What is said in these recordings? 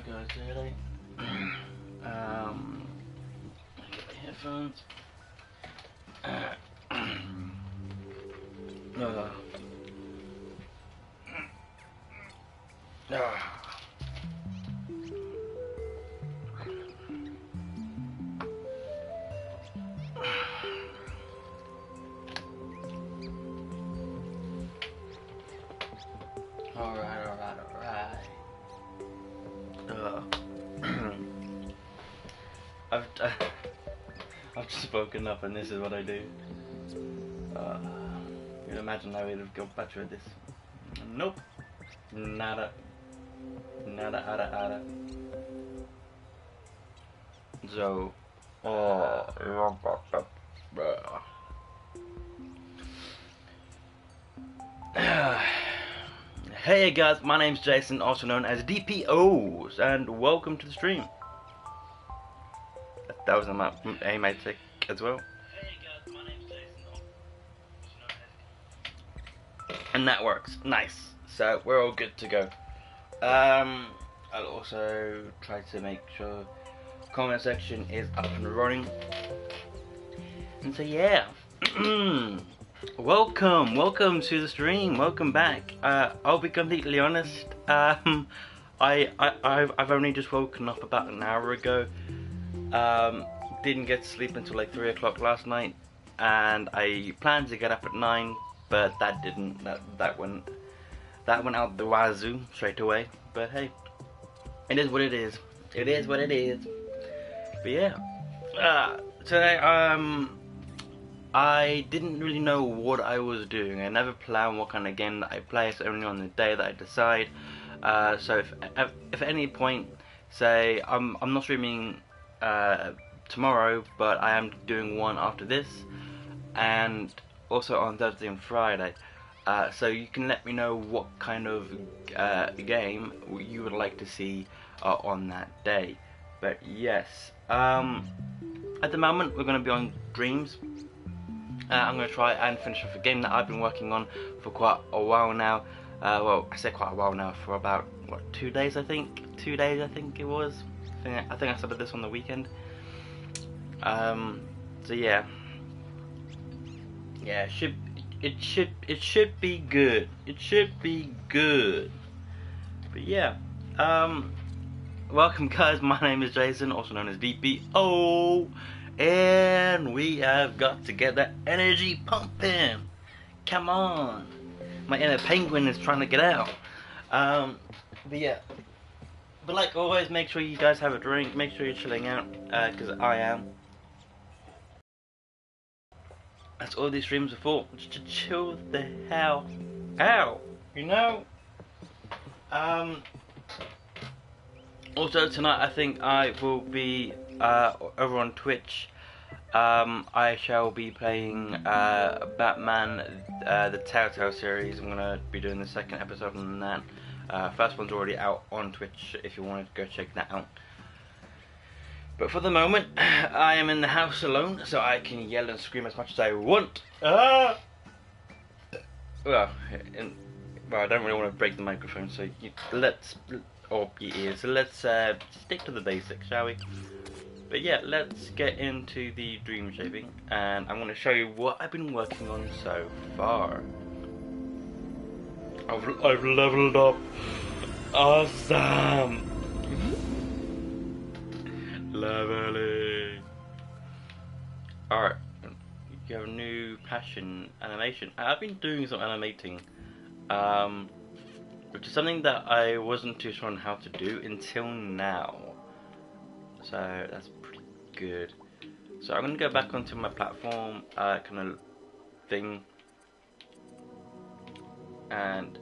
guys really. Get my headphones. No. Alright. I've just woken up and this is what I do. You can imagine I would have got better at this. Nope. Nada. So, hey guys, my name's Jason, also known as DPOs, and welcome to the stream. That was my aim-matic as well. Hey guys, my name's Jason, also known as... And that works, nice. So we're all good to go. I'll also try to make sure comment section is up and running. And so yeah. Welcome to the stream. Welcome back. I'll be completely honest. I've only just woken up about an hour ago. Didn't get to sleep until like 3 o'clock last night, and I planned to get up at 9, but that didn't. That went out the wazoo straight away. But hey, it is what it is. It is what it is. But yeah, today I didn't really know what I was doing. I never plan what kind of game that I play. It's only on the day that I decide. So if at any point, say I'm not streaming tomorrow, but I am doing one after this, and also on Thursday and Friday. So you can let me know what kind of game you would like to see on that day. But yes, at the moment we're going to be on Dreams. I'm going to try and finish off a game that I've been working on for quite a while now. Well, I say quite a while now, for about, what, 2 days I think? 2 days I think it was. I think I started this on the weekend. So yeah. Yeah, it should be good. It should be good. But yeah. Welcome guys, my name is Jason, also known as DPO. And we have got to get that energy pumping. Come on. My inner penguin is trying to get out. But yeah. But like always, make sure you guys have a drink. Make sure you're chilling out, because I am. That's all these streams are for. Just to chill the hell out, you know? Also tonight I think I will be over on Twitch. I shall be playing Batman, the Telltale series. I'm gonna be doing the second episode on that. First one's already out on Twitch if you wanted to go check that out. But for the moment, I am in the house alone, so I can yell and scream as much as I want. Well, I don't really want to break the microphone, so let's stick to the basics, shall we? But yeah, let's get into the dream shaping, and I'm going to show you what I've been working on so far. I've leveled up. Awesome. Leveling. Alright, you have a new passion animation. I've been doing some animating, which is something that I wasn't too sure on how to do until now. So that's pretty good. So I'm gonna go back onto my platform kind of thing, and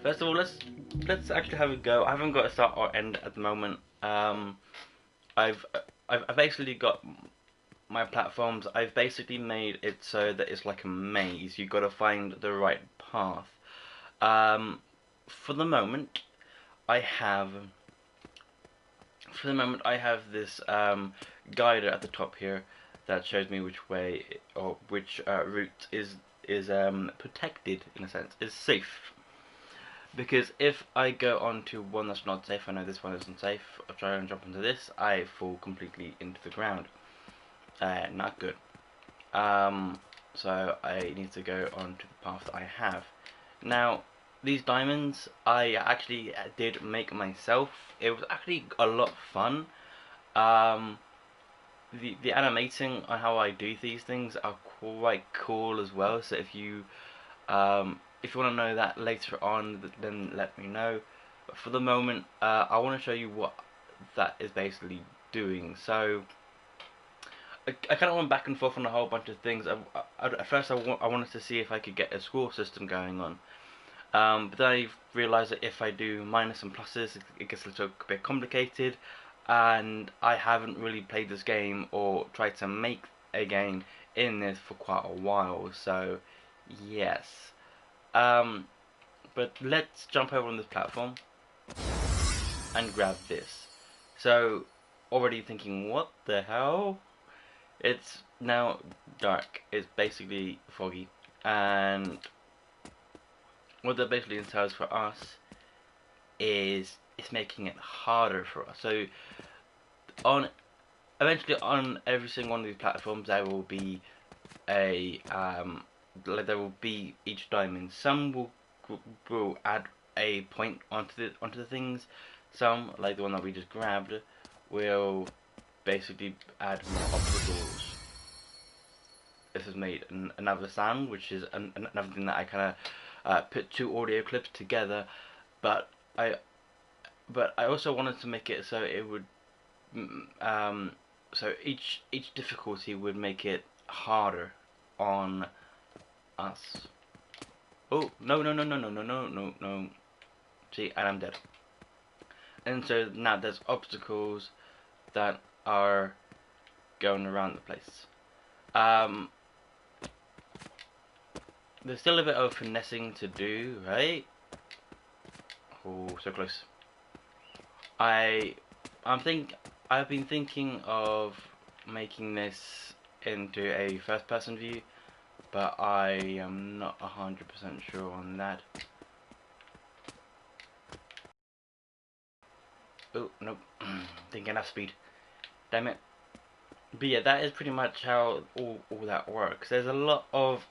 first of all, let's actually have a go. I haven't got a start or end at the moment. I've basically got my platforms. I've basically made it so that it's like a maze. You've got to find the right path. For the moment, I have this guide at the top here that shows me which way or which route is protected, in a sense, is safe. because if I go on to one that's not safe, I know this one isn't safe, I'll try and jump into this, I fall completely into the ground. Not good. So I need to go on to the path that I have. Now, these diamonds I actually did make myself. It was actually a lot of fun. Um, the animating on how I do these things are quite cool as well. So if you want to know that later on, then let me know. But for the moment, I want to show you what that is basically doing. So I kind of went back and forth on a whole bunch of things. At first, I wanted to see if I could get a score system going on. But then I realised that if I do minus and pluses, it gets a little bit complicated, and I haven't really played this game or tried to make a game in this for quite a while. So, yes. But let's jump over on this platform and grab this. So, already thinking, what the hell? It's now dark. It's basically foggy, and what that basically entails for us is it's making it harder for us. So on eventually on every single one of these platforms there will be a there will be each diamond. Some will add a point onto the things. Some, like the one that we just grabbed, will basically add more obstacles. This has made another sound, which is another thing that I kind of put two audio clips together, but I also wanted to make it so it would so each difficulty would make it harder on us. Oh, no. See, and I'm dead. And so now there's obstacles that are going around the place. There's still a bit of finessing to do, right? Oh, so close. I've been thinking of making this into a first-person view, but I am not 100% sure on that. Oh, nope. Didn't get enough speed. Damn it. But yeah, that is pretty much how all that works. There's a lot of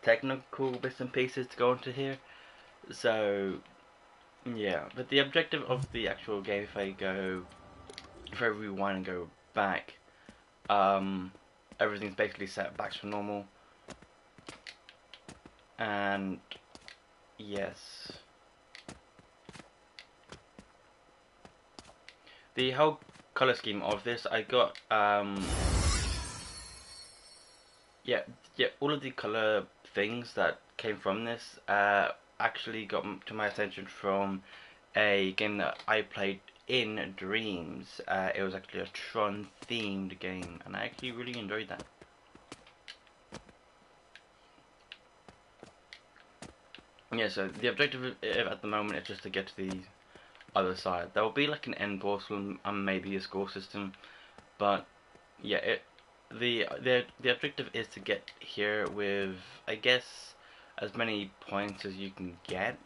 technical bits and pieces to go into here. So, yeah. But the objective of the actual game, if I rewind and go back, everything's basically set back to normal. And, yes. The whole color scheme of this, I got yeah, all of the color things that came from this actually got to my attention from a game that I played in Dreams. It was actually a Tron themed game, and I actually really enjoyed that. Yeah, so the objective at the moment is just to get to the other side. There will be like an end portal and maybe a score system, but yeah, the objective is to get here with, I guess, as many points as you can get.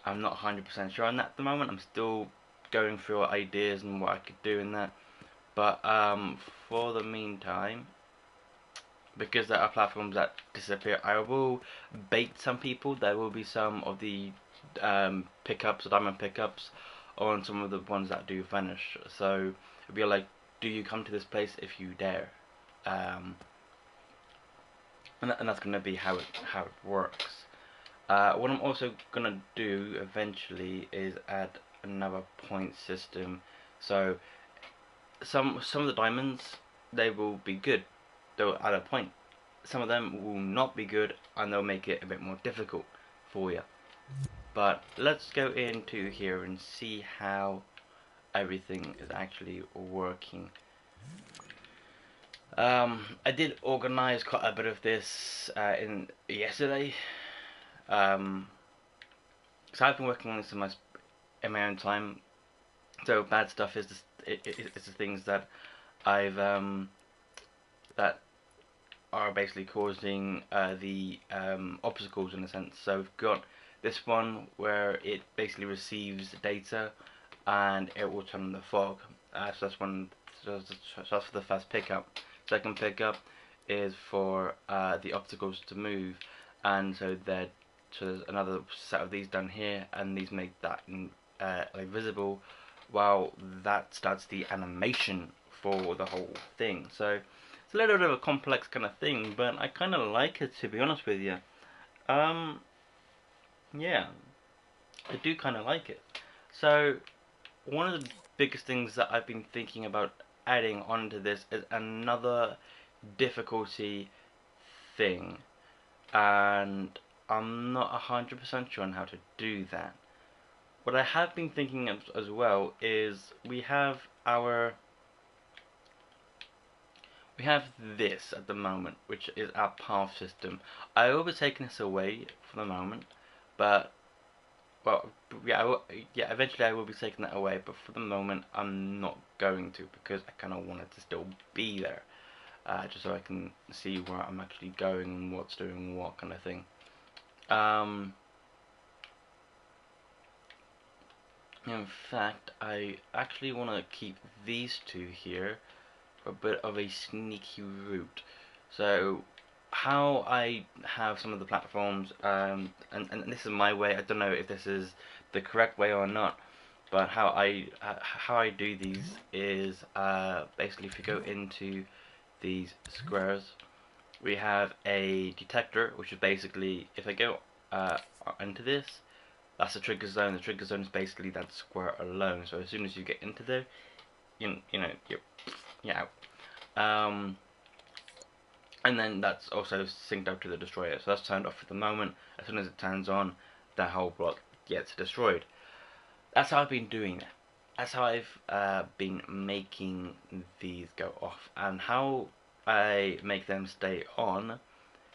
I'm not 100% sure on that at the moment. I'm still going through ideas and what I could do in that. But for the meantime, because there are platforms that disappear, I will bait some people. There will be some of the pickups, diamond pickups, on some of the ones that do vanish. So it'll be like, do you come to this place if you dare? And that's going to be how it works. What I'm also going to do eventually is add another point system. So some of the diamonds, they will be good. They'll add a point. Some of them will not be good, and they'll make it a bit more difficult for you. But let's go into here and see how everything is actually working. I did organise quite a bit of this in yesterday. So I've been working on this in my own time. So bad stuff is it's the things that I've that are basically causing the obstacles in a sense. So we've got this one where it basically receives data and it will turn on the fog. So that's one. So that's for the first pickup. Second pickup is for the obstacles to move, and so there's another set of these down here, and these make that like visible, while that starts the animation for the whole thing. So it's a little bit of a complex kind of thing, but I kind of like it, to be honest with you. Yeah, I do kind of like it. So one of the biggest things that I've been thinking about adding onto this is another difficulty thing, and I'm not 100% sure on how to do that. What I have been thinking of as well is we have this at the moment, which is our path system. I will be taking this away for the moment, but well, yeah, eventually I will be taking that away. But for the moment, I'm not going to, because I kind of want it to still be there, just so I can see where I'm actually going and what's doing what kind of thing. In fact, I actually want to keep these two here for a bit of a sneaky route. So how I have some of the platforms, and this is my way. I don't know if this is the correct way or not, but how I do these is basically, if you go into these squares, we have a detector, which is basically, if I go into this, that's the trigger zone. The trigger zone is basically that square alone. So as soon as you get into there, you know you're out. And then that's also synced up to the destroyer. So that's turned off for the moment. As soon as it turns on, that whole block gets destroyed. That's how I've been doing that. That's how I've been making these go off. And how I make them stay on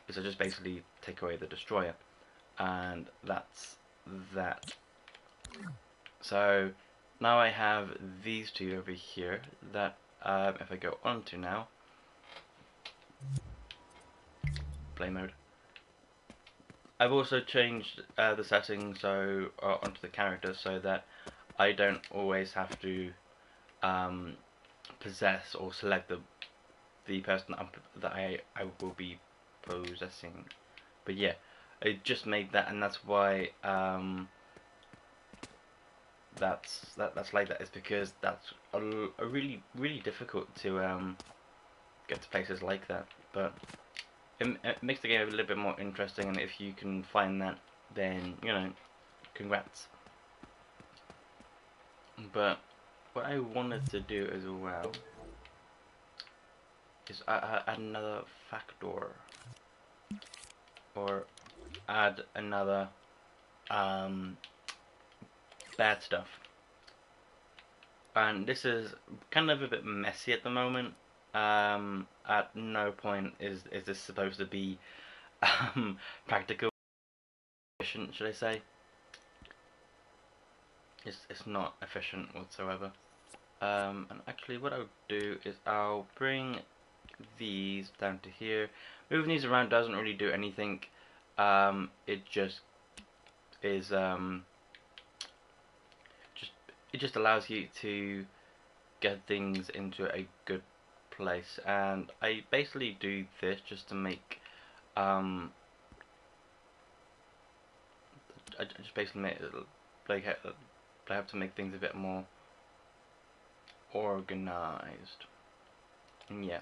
is I just basically take away the destroyer. And that's that. So now I have these two over here that if I go onto now, play mode, I've also changed the settings so onto the character, so that I don't always have to possess or select the person that I will be possessing. But yeah, I just made that, and that's why that's like that. Is because that's a really difficult to get to places like that. But it makes the game a little bit more interesting, and if you can find that, then congrats. But what I wanted to do as well is add another factor, or add another bad stuff. And this is kind of a bit messy at the moment. At no point is this supposed to be practical, efficient, should I say? It's not efficient whatsoever. And actually, what I'll do is I'll bring these down to here. Moving these around doesn't really do anything. It just is it just allows you to get things into a good place, and I basically do this just to make I just basically make like I have to make things a bit more organized. And yeah,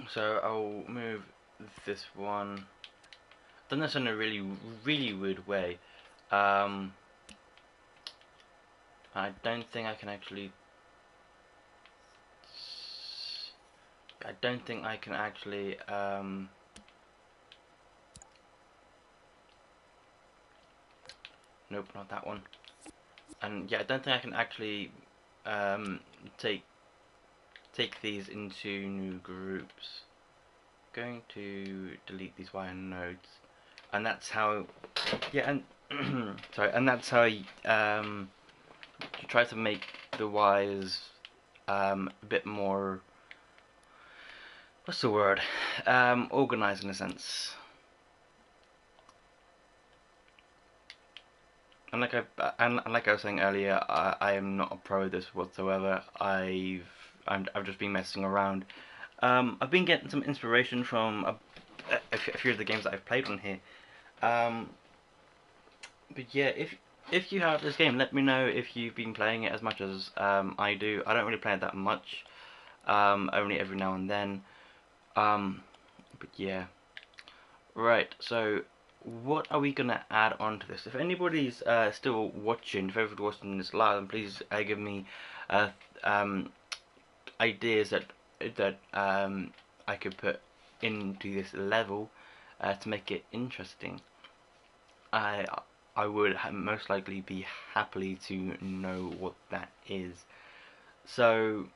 so I'll move this one. Done this in a really weird way. I don't think I can actually. I don't think I can actually. Nope, not that one. And yeah, I don't think I can actually take these into new groups. Going to delete these wire nodes, and that's how. Yeah, and sorry, and that's how you try to make the wires a bit more. What's the word? Organized in a sense. and like I was saying earlier, I am not a pro at this whatsoever. I've just been messing around. I've been getting some inspiration from a few of the games that I've played on here. Um, but yeah, if you have this game, let me know if you've been playing it as much as I do. I don't really play it that much. Only every now and then. But yeah. Right, so what are we gonna add on to this? If anybody's still watching, if everybody's watching this live, then please give me uh, um, ideas that I could put into this level to make it interesting. I I would most likely be happily to know what that is. So.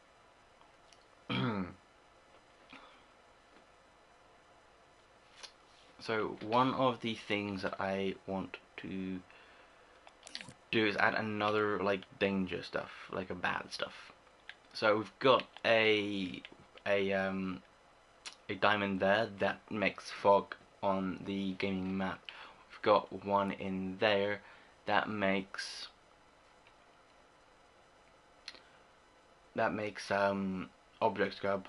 So one of the things that I want to do is add another like danger stuff, like a bad stuff. So we've got a um a diamond there that makes fog on the gaming map. We've got one in there that makes objects go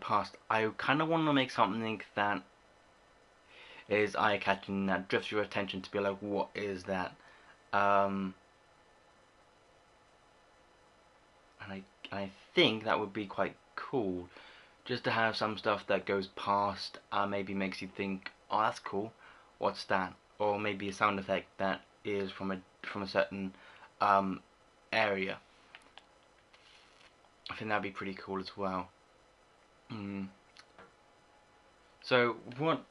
past. I kind of want to make something that is eye-catching, that drifts your attention to be like, what is that? And I think that would be quite cool, just to have some stuff that goes past, maybe makes you think, oh, that's cool, what's that? Or maybe a sound effect that is from a certain area. I think that'd be pretty cool as well. So what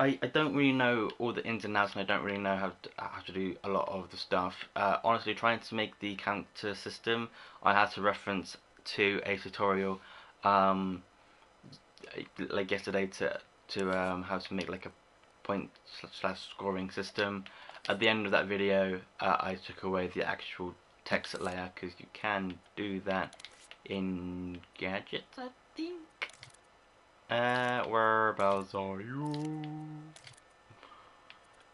I don't really know all the ins and outs, and I don't really know how to do a lot of the stuff. Honestly, trying to make the counter system, I had to reference to a tutorial, like yesterday, to how to make like a point slash scoring system. At the end of that video, I took away the actual text layer because you can do that in gadgets, I think. Whereabouts are you?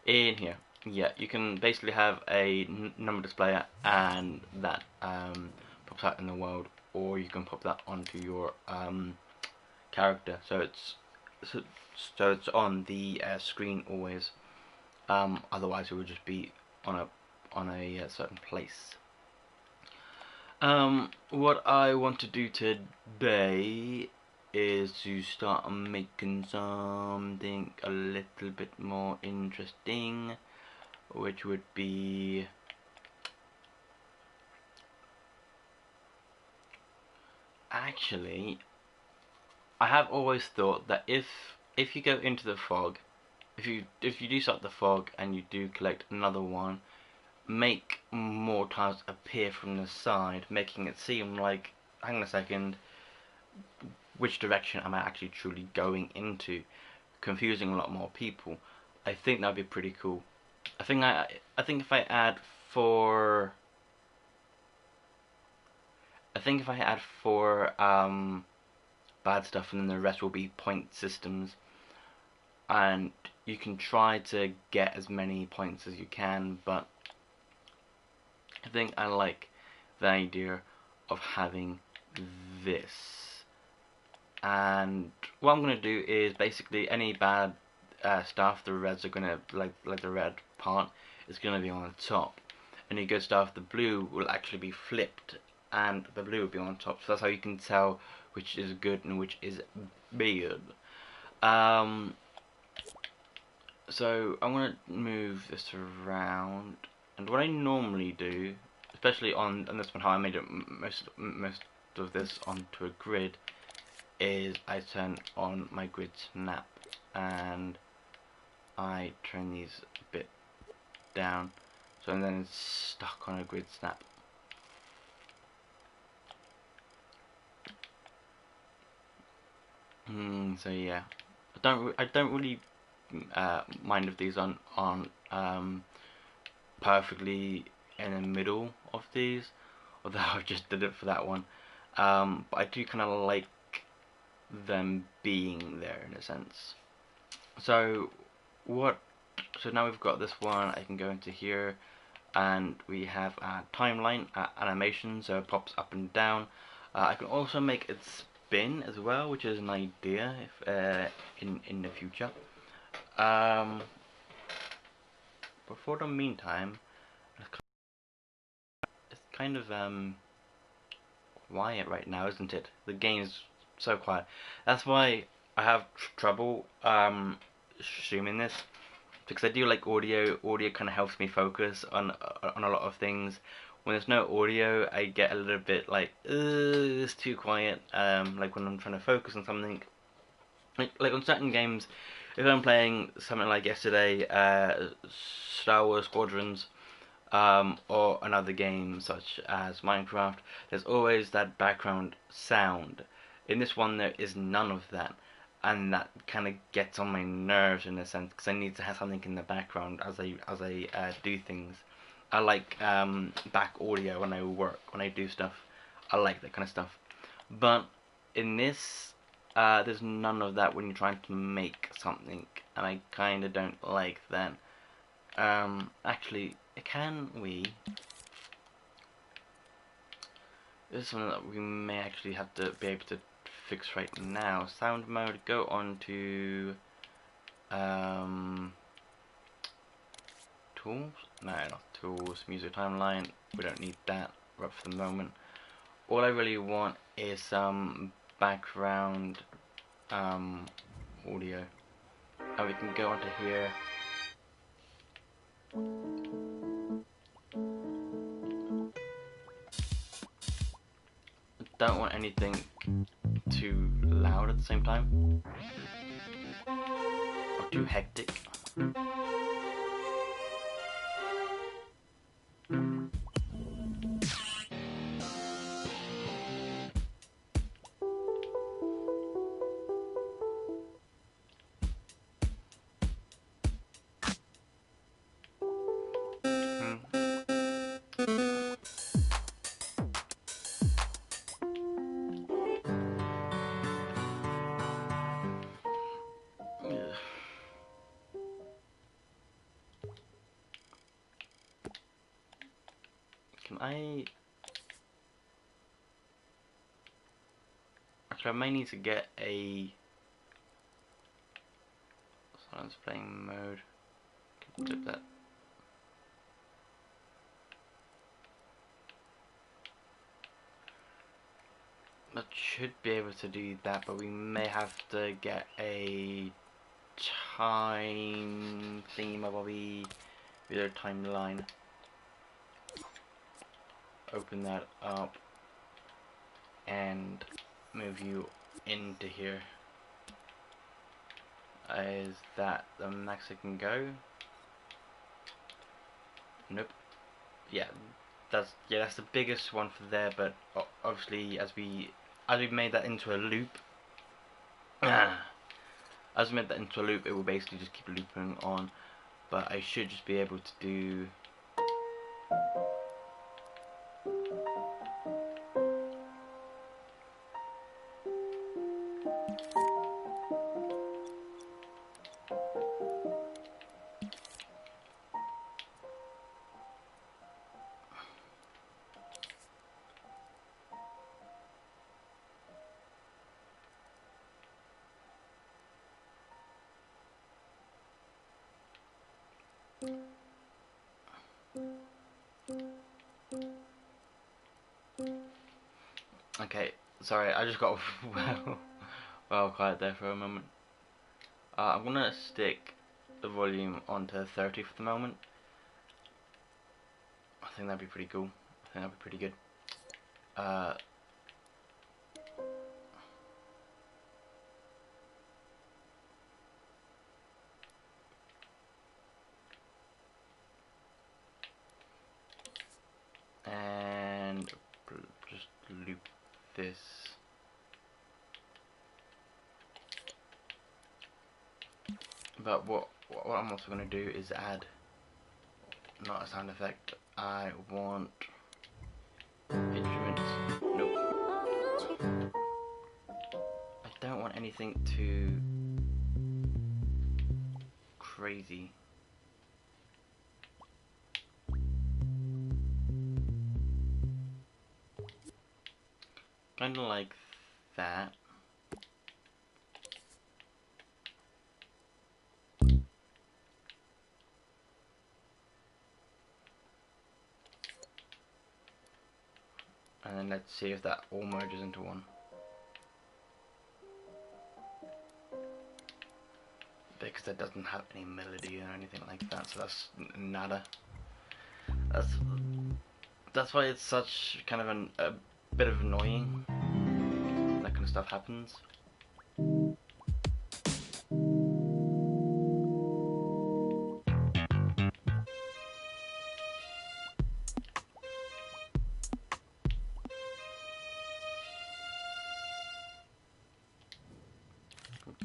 In here. Yeah, you can basically have a number display and that pops out in the world, or you can pop that onto your character, so it's on the screen always. Otherwise, it would just be on a certain place. What I want to do today is to start making something a little bit more interesting, which would be actually, I have always thought that if you go into the fog, if you do start the fog and you do collect another one, make more tiles appear from the side, making it seem like, hang on a second, which direction am I actually truly going into, confusing a lot more people. I think that'd be pretty cool. I think if I add four bad stuff, and then the rest will be point systems, and you can try to get as many points as you can, but I think I like the idea of having this. And what I'm gonna do is basically any bad stuff, the reds are gonna like the red part is gonna be on the top, any good stuff, the blue will actually be flipped, and the blue will be on top. So that's how you can tell which is good and which is bad. So I'm gonna move this around, and what I normally do, especially on this one, how I made it most of this onto a grid, is I turn on my grid snap and I turn these a bit down, so then it's stuck on a grid snap. So yeah, I don't really mind if these aren't perfectly in the middle of these, although I just did it for that one. But I do kind of like them being there in a sense. So now we've got this one, I can go into here, and we have a timeline animation, so it pops up and down. I can also make it spin as well, which is an idea if in the future. But for the meantime, it's kind of quiet right now, isn't it? The game's so quiet. That's why I have trouble streaming this, because I do like audio. Audio kind of helps me focus on a lot of things. When there's no audio, I get a little bit like, it's too quiet. Like when I'm trying to focus on something, like on certain games, if I'm playing something like yesterday, Star Wars Squadrons, or another game such as Minecraft, there's always that background sound. In this one, there is none of that, and that kind of gets on my nerves in a sense, because I need to have something in the background as I do things. I like back audio when I work, when I do stuff. I like that kind of stuff. But in this, there's none of that when you're trying to make something, and I kind of don't like that. Actually, can we? This is something that we may actually have to be able to fix right now. Sound mode, go on to tools? No, not tools. Music timeline. We don't need that right for the moment. All I really want is some background audio. And we can go onto here. Don't want anything too loud at the same time, or too hectic. Can I? Actually, I may need to get a silence playing mode. Can flip that. That should be able to do that, but we may have to get a time thingy-mabobby with a timeline. Open that up and move you into here. Is that the max I can go? Nope. Yeah, that's the biggest one for there. But obviously, as we made that into a loop, as we made that into a loop, it will basically just keep looping on. But I should just be able to do. Okay, sorry, I just got well quiet there for a moment. I'm gonna stick the volume onto 30 for the moment. I think that'd be pretty cool. I think that'd be pretty good. And just loop this. But what I'm also going to do is add, not a sound effect, I want instruments. Nope. I don't want anything too crazy. kind of like that. And then let's see if that all merges into one. Because that doesn't have any melody or anything like that, so that's nada. That's why it's such kind of a bit of annoying. That kind of stuff happens. Can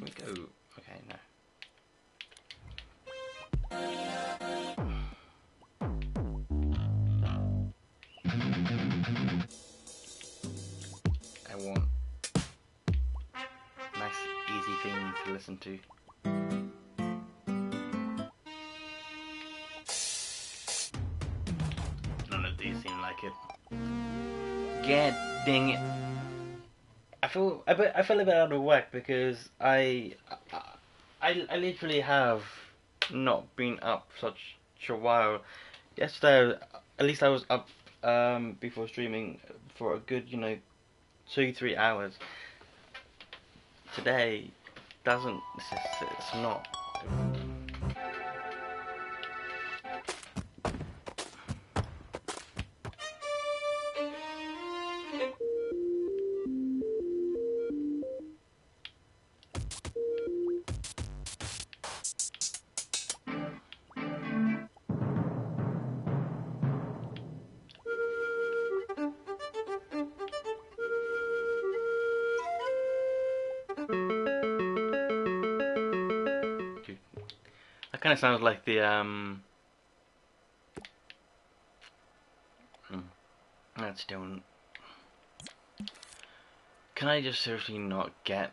we go? Okay, no. I want nice, easy things to listen to. None of these seem like it. God dang it! I feel a bit out of whack because I literally have not been up such a while. Yesterday, at least I was up before streaming for a good 2-3 hours. Today doesn't. It's not. That kind of sounds like the That's still. Can I just seriously not get?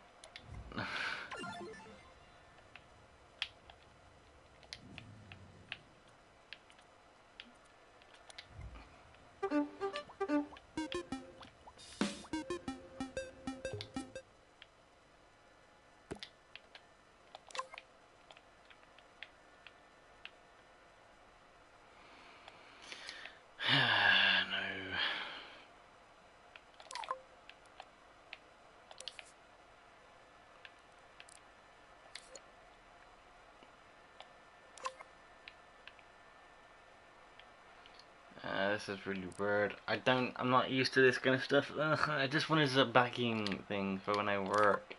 This is really weird. I'm not used to this kind of stuff. I just wanted a backing thing for when I work.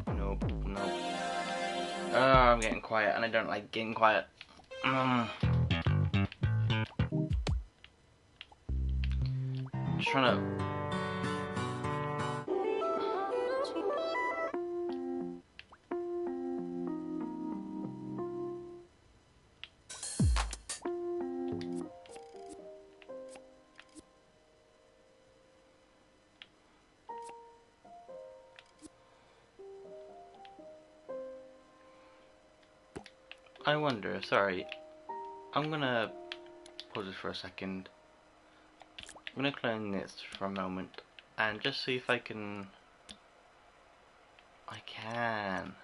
Nope. Oh, I'm getting quiet, and I don't like getting quiet. Just trying to. I wonder, sorry, I'm gonna pause this for a second. I'm gonna clone this for a moment and just see if I can. I can.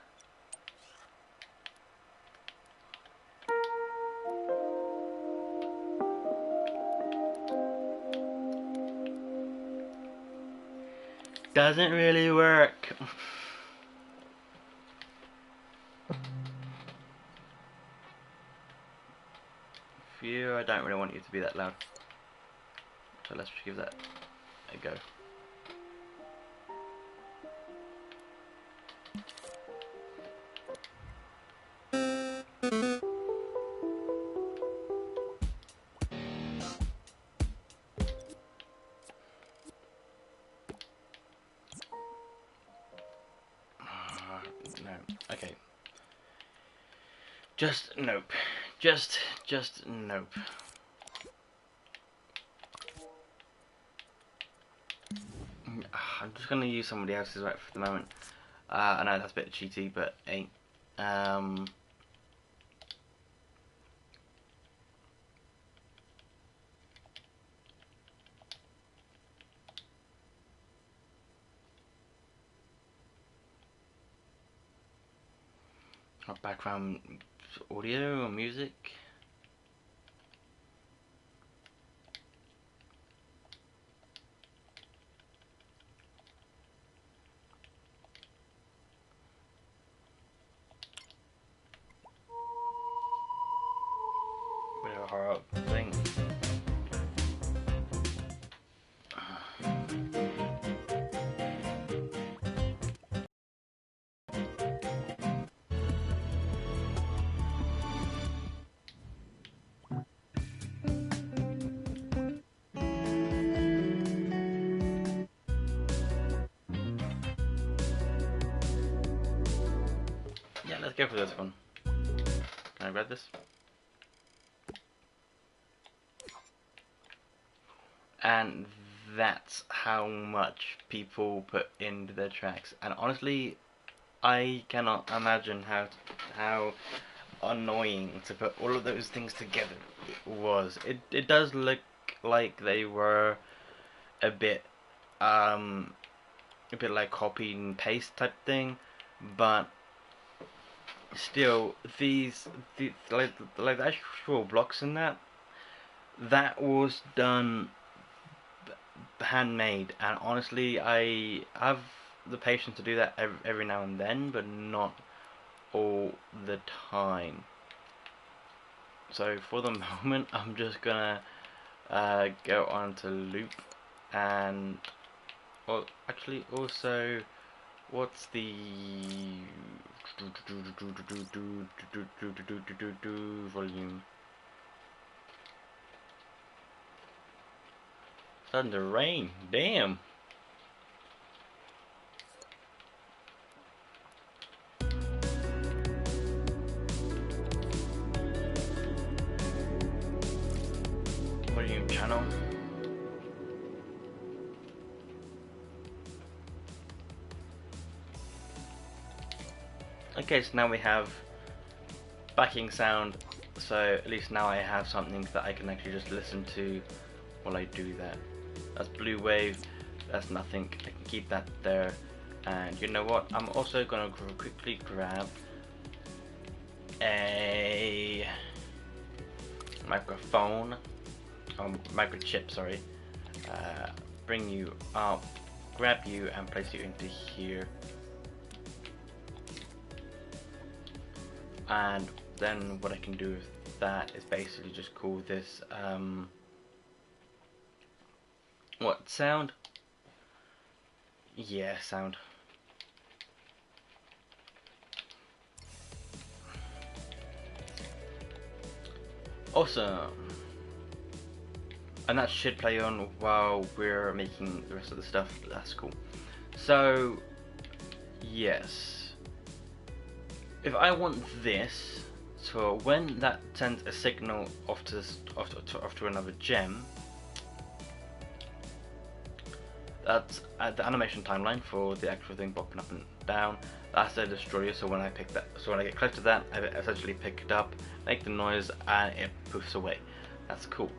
Doesn't really work. you. I don't really want you to be that loud. So let's just give that a go. No. Okay. Just nope. Just nope. I'm just gonna use somebody else's right for the moment. I know that's a bit cheaty, but ain't. Background audio or music. Whatever horror thing. Yeah, let's go for this one. Can I grab this? And that's how much people put into their tracks. And honestly, I cannot imagine how annoying to put all of those things together it was. It does look like they were a bit like copy and paste type thing, but still the like the actual blocks in that was done handmade, and honestly I have the patience to do that every now and then, but not all the time. So for the moment I'm just gonna go on to loop, and well, actually also what's the volume? Starting to rain, damn. Volume channel. Okay, so now we have backing sound, so at least now I have something that I can actually just listen to while I do that. That's blue wave, that's nothing, I can keep that there. And you know what, I'm also gonna quickly grab a microphone, microchip, sorry, bring you up, grab you and place you into here. And then what I can do with that is basically just call this what, sound? Yeah, sound. Awesome. And that should play on while we're making the rest of the stuff. That's cool. So yes, if I want this, so when that sends a signal off to another gem, that's the animation timeline for the actual thing popping up and down. That's the destroyer. So when I pick that, so when I get close to that, I essentially pick it up, make the noise, and it poofs away. That's cool.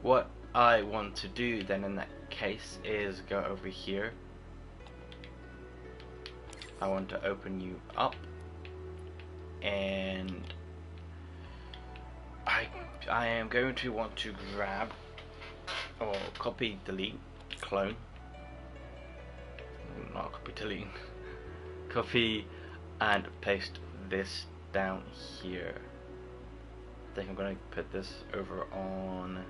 What I want to do then in that case is go over here. I want to open you up, and I am going to want to grab or copy, delete, clone. Not copy, delete. Copy and paste this down here. I think I'm going to put this over on.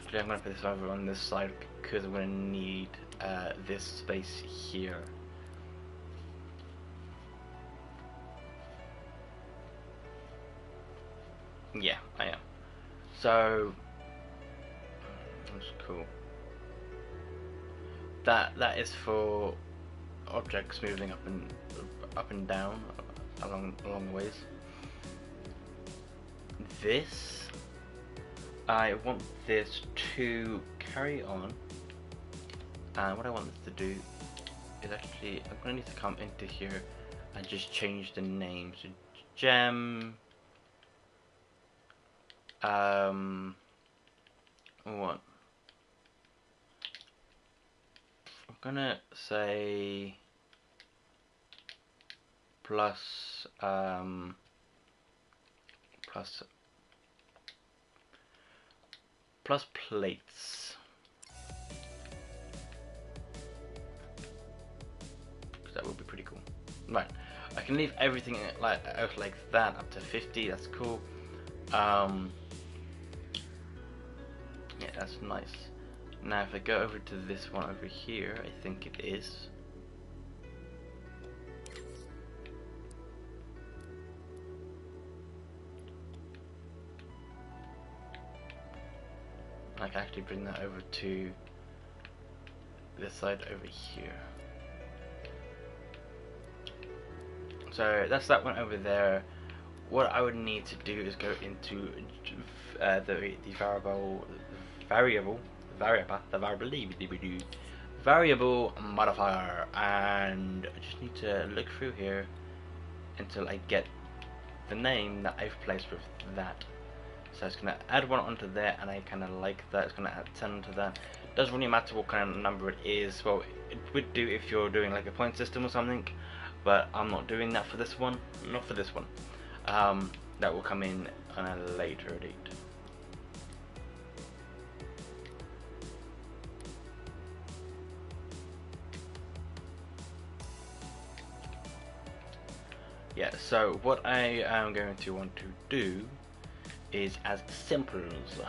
Actually, I'm going to put this over on this side because I'm going to need this space here. Yeah, I am. So that's cool. That is for objects moving up and down along the ways. This, I want this to carry on, and what I want this to do is actually I'm gonna need to come into here and just change the name. So gem what? I'm gonna say plus plus plates, because that would be pretty cool. Right, I can leave everything like that up to 50. That's cool. Yeah, that's nice. Now if I go over to this one over here, I think it is. I can actually bring that over to this side over here. So that's that one over there. What I would need to do is go into the variable modifier, and I just need to look through here until I get the name that I've placed with that. So it's going to add one onto there, and I kind of like that. It's going to add 10 onto that. Doesn't really matter what kind of number it is. Well, it would do if you're doing like a point system or something, but I'm not doing that for this one. Not for this one. That will come in on a later date. Yeah, so what I am going to want to do is as simple as.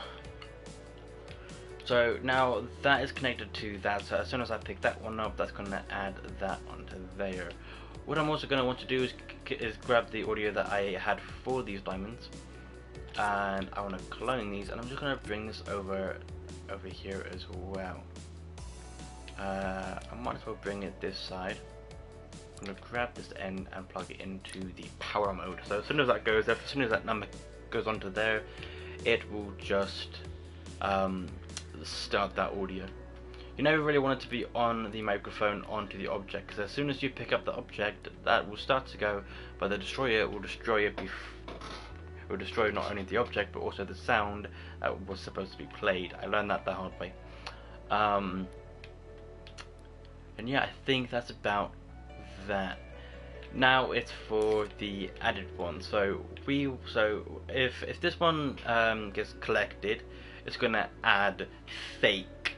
So now that is connected to that, so as soon as I pick that one up, that's going to add that onto there. What I'm also going to want to do is grab the audio that I had for these diamonds, and I want to clone these, and I'm just going to bring this over here as well. I might as well bring it this side. I'm going to grab this end and plug it into the power mode. So as soon as that goes, as soon as that number goes onto there, it will just start that audio. You never really want it to be on the microphone onto the object, because as soon as you pick up the object, that will start to go, but the destroyer will destroy it. It will destroy not only the object but also the sound that was supposed to be played. I learned that the hard way. And yeah, I think that's about that. Now it's for the added one. So if this one gets collected, it's gonna add fake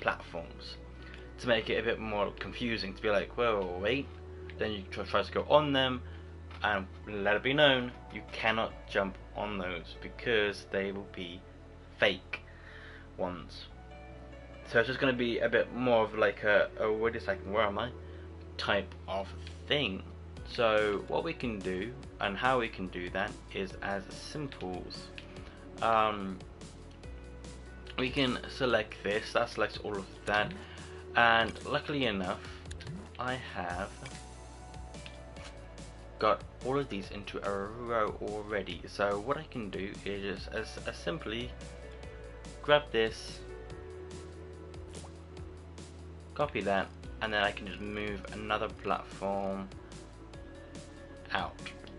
platforms to make it a bit more confusing, to be like, well, wait, then you try to go on them, and let it be known you cannot jump on those because they will be fake ones. So it's just going to be a bit more of like a wait a second, where am I type of thing. So what we can do and how we can do that is as simple as we can select this, that selects all of that, and luckily enough I have got all of these into a row already. So what I can do is just as simply grab this, copy that, and then I can just move another platform out.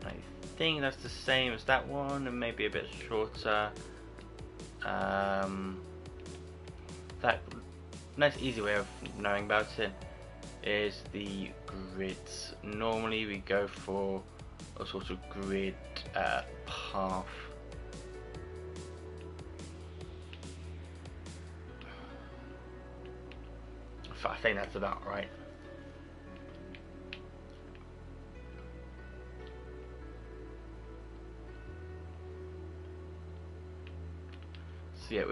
I think that's the same as that one, and maybe a bit shorter. That nice easy way of knowing about it is the grids. Normally we go for a sort of grid path. I think that's about right. So yeah,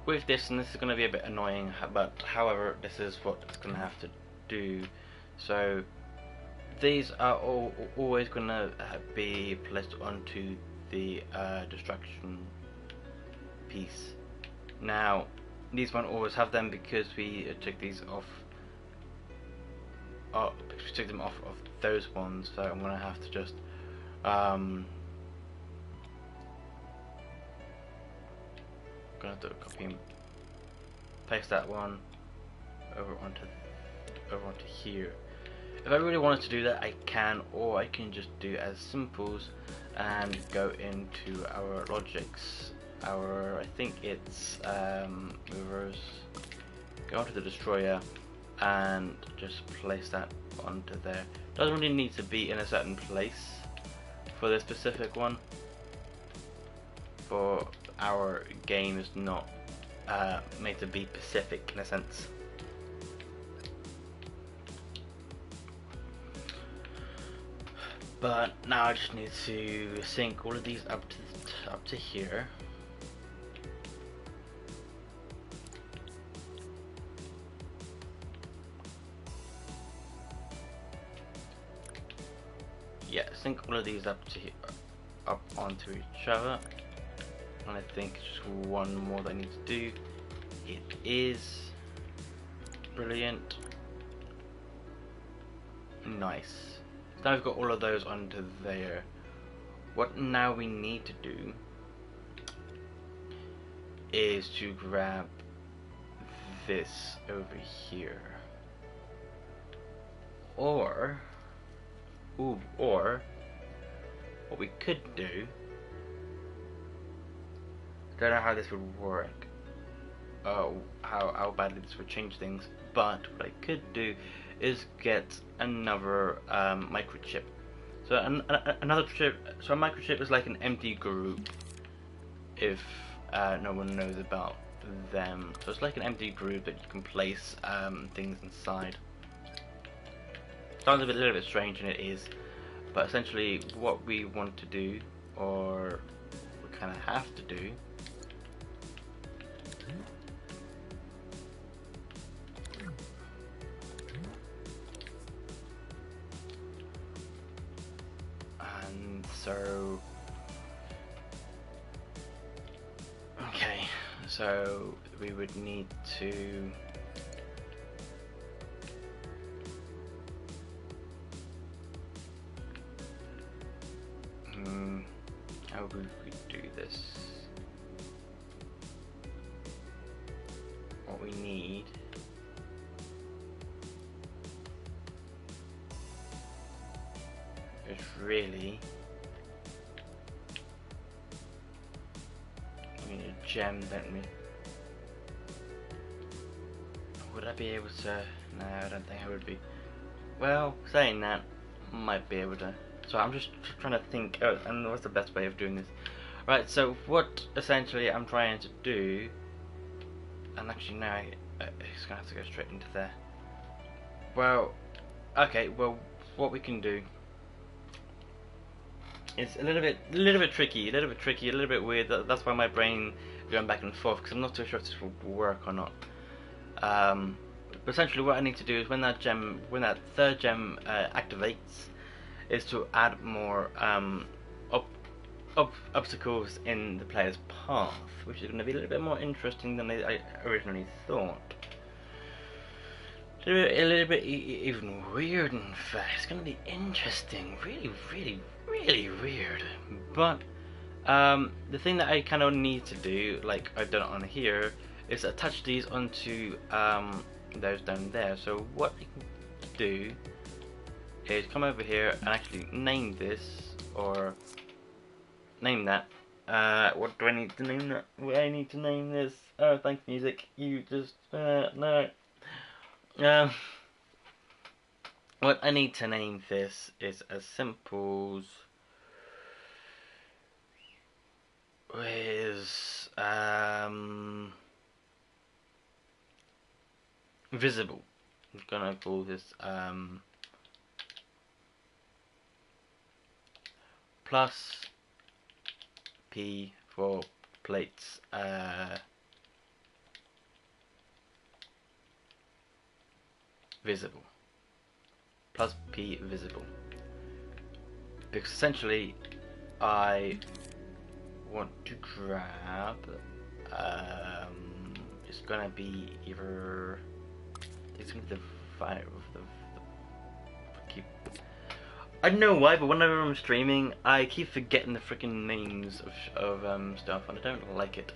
with this, and this is going to be a bit annoying, but however, this is what it's going to have to do. So these are always going to be placed onto the destruction piece. Now, these won't always have them because we took these off. We took them off of those ones, so I'm going to have to just gonna have to copy and paste that one over onto here. If I really wanted to do that, I can, or I can just do as simples and go into our logics. I think it's movers. Go onto the destroyer and just place that onto there. Doesn't really need to be in a certain place for this specific one. For our game is not made to be specific in a sense. But now I just need to sync all of these up to here. Yeah, sync all of these up onto each other. And I think just one more that I need to do. It is brilliant. Nice. So now we've got all of those onto there. What now we need to do is to grab this over here. Or what we could do, I don't know how this would work, how badly this would change things, but what I could do is get another microchip. So another chip. So a microchip is like an empty group. If no one knows about them, so it's like an empty group that you can place things inside. Sounds a little bit strange, and it is, but essentially what we want to do, or we kind of have to do, and so okay, so we would need to how would we do this? What we need is really, we need a gem, don't we? Would I be able to? No, I don't think I would be. Well, saying that, might be able to. So I'm just trying to think, and what's the best way of doing this? Right, so what essentially I'm trying to do, and actually now it's gonna have to go straight into there. Well, okay, well, what we can do is a little bit tricky, a little bit weird. That's why my brain is going back and forth, because I'm not too sure if this will work or not. But essentially, what I need to do is when that third gem activates, is to add more obstacles in the player's path, which is going to be a little bit more interesting than I originally thought. A little bit even weird, in fact. It's going to be interesting, really weird. But the thing that I kind of need to do, like I've done it on here, is attach these onto those down there. So what I can do is come over here and actually name this, or name that. What do I need to name that? What I need to name this? Oh, thanks, music. You just no. What I need to name this is as simple as visible. I'm gonna call this plus P for plates visible. Plus P visible. Because essentially I want to grab it's gonna be either it's gonna be the fire of the keep I don't know why, but whenever I'm streaming I keep forgetting the freaking names of stuff and I don't like it.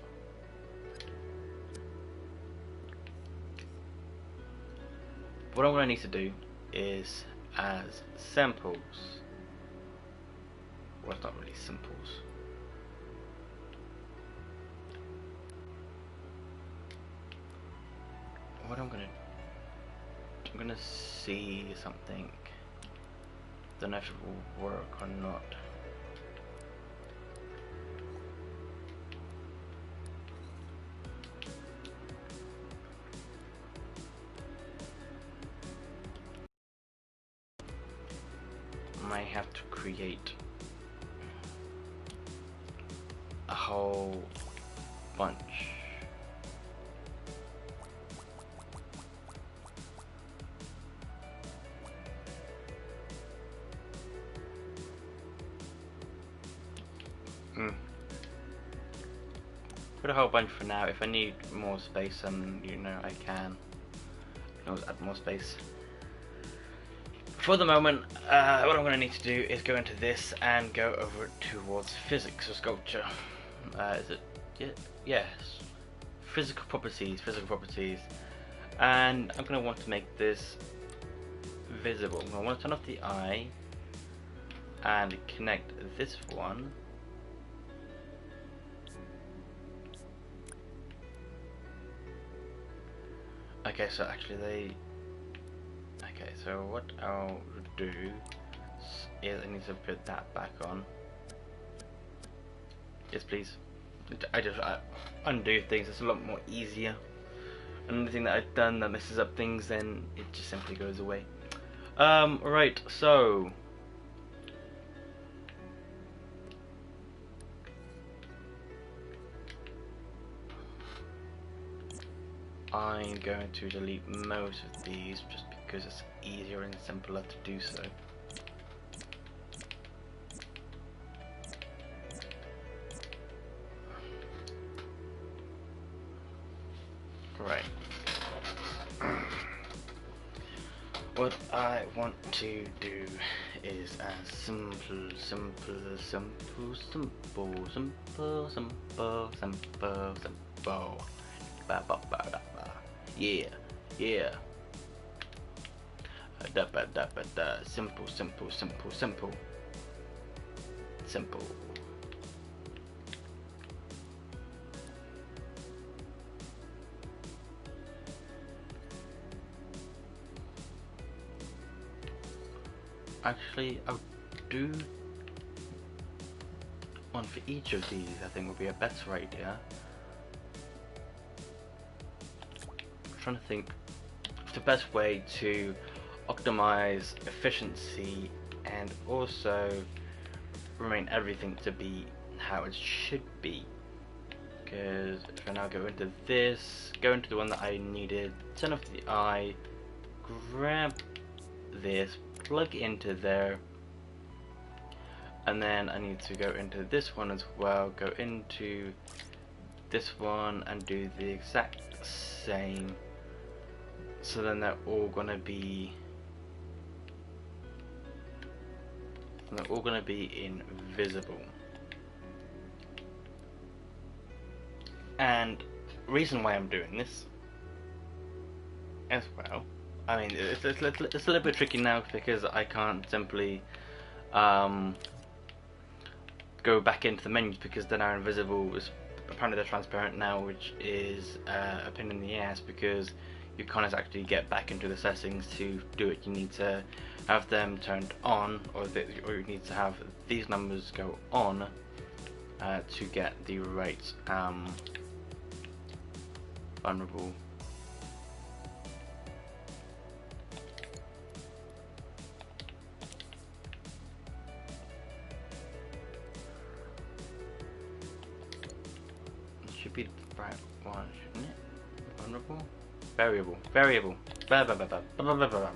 What I'm gonna need to do is as samples. Well, it's not really simples. What I'm gonna see something. Don't know if it will work or not. Might have to create a whole bunch. Put a whole bunch for now. If I need more space, you know, I can always add more space. For the moment, what I'm going to need to do is go into this and go over towards physics or sculpture. Is it? Yeah, yes. Physical properties, and I'm going to want to make this visible. I want to turn off the eye and connect this one. Okay, so actually okay, so what I'll do is I need to put that back on. Yes, please. I undo things. It's a lot more easier. Anything that I've done that messes up things, then it just simply goes away. Right, so I'm going to delete most of these just because it's easier and simpler to do so. Right. What I want to do is as simple. Yeah. Simple. Actually, I'll do one for each of these. I think would be a better idea. I'm trying to think of the best way to optimize efficiency and also remain everything to be how it should be. Because if I now go into this, go into the one that I needed, turn off the eye, grab this, plug into there, and then I need to go into this one as well, go into this one and do the exact same. So then they're all gonna be invisible. And reason why I'm doing this as well, I mean it's a little bit tricky now because I can't simply go back into the menus because they're now invisible. Apparently they're transparent now, which is a pain in the ass because you can't actually get back into the settings to do it. You need to have them turned on, or you need to have these numbers go on to get the right vulnerable. It should be the right one, shouldn't it? Vulnerable? Variable. Ba ba ba ba ba ba ba ba.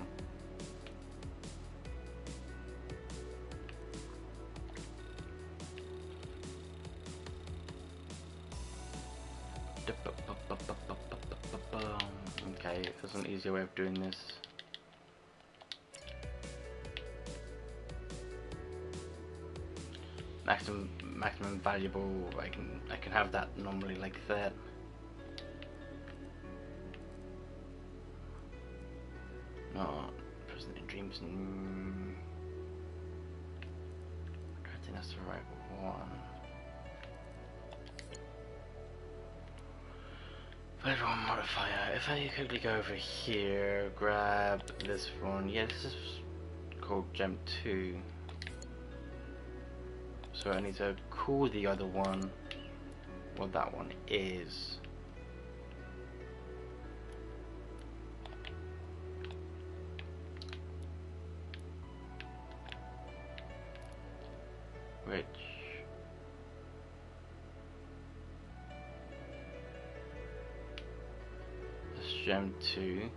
Okay, there's an easier way of doing this. Maximum valuable. I can have that normally like that. No, Present in Dreams. I think that's the right one. Flavor modifier. If I quickly go over here, grab this one. Yeah, this is called Gem 2. So I need to call the other one what that one is. Which is Gem 2.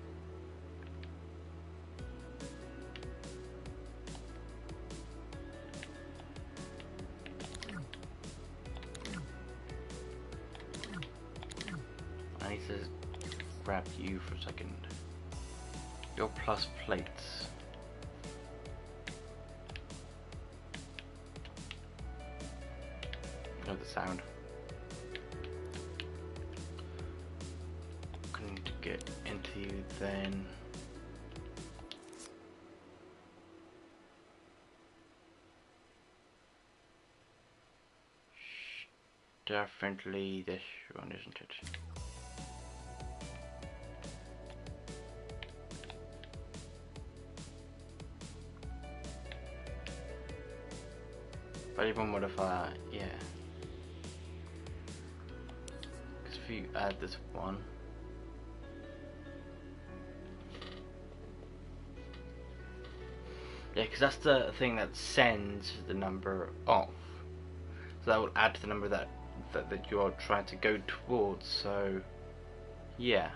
I need to grab you for a second. Your plus plates. Oh, the sound. I need to get into you then. Definitely this one, isn't it? Variable modifier, yeah. Because if you add this one, yeah, because that's the thing that sends the number off. So that will add to the number that you're trying to go towards. So, yeah.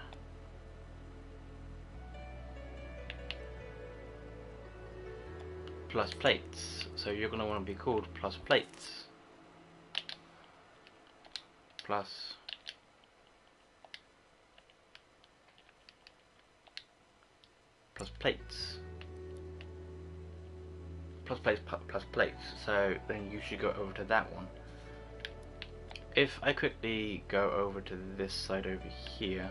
Plus plates. So you're going to want to be called plus plates. Plus plates. Plus plates plus plates. So then you should go over to that one. If I quickly go over to this side over here,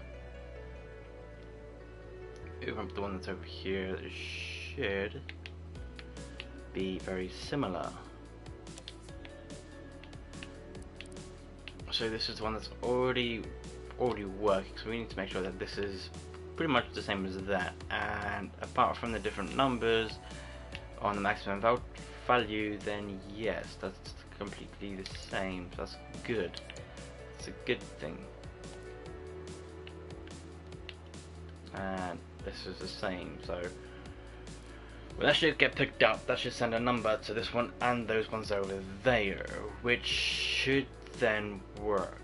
the one that's over here should be very similar. So this is the one that's already working, so we need to make sure that this is pretty much the same as that, and apart from the different numbers on the maximum value, then yes, that's completely the same. So that's good. It's a good thing. And this is the same, so well, that should get picked up. That should send a number to this one and those ones over there, which should then work.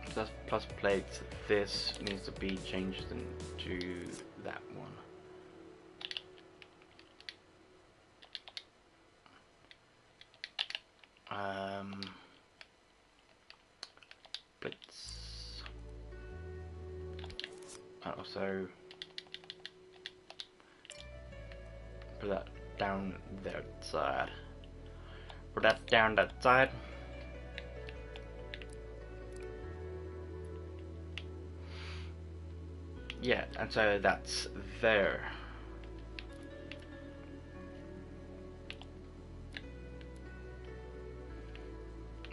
So that's plus plates. This needs to be changed into that one. Plates. And also put that down that side. Put that down that side. Yeah, and so that's there.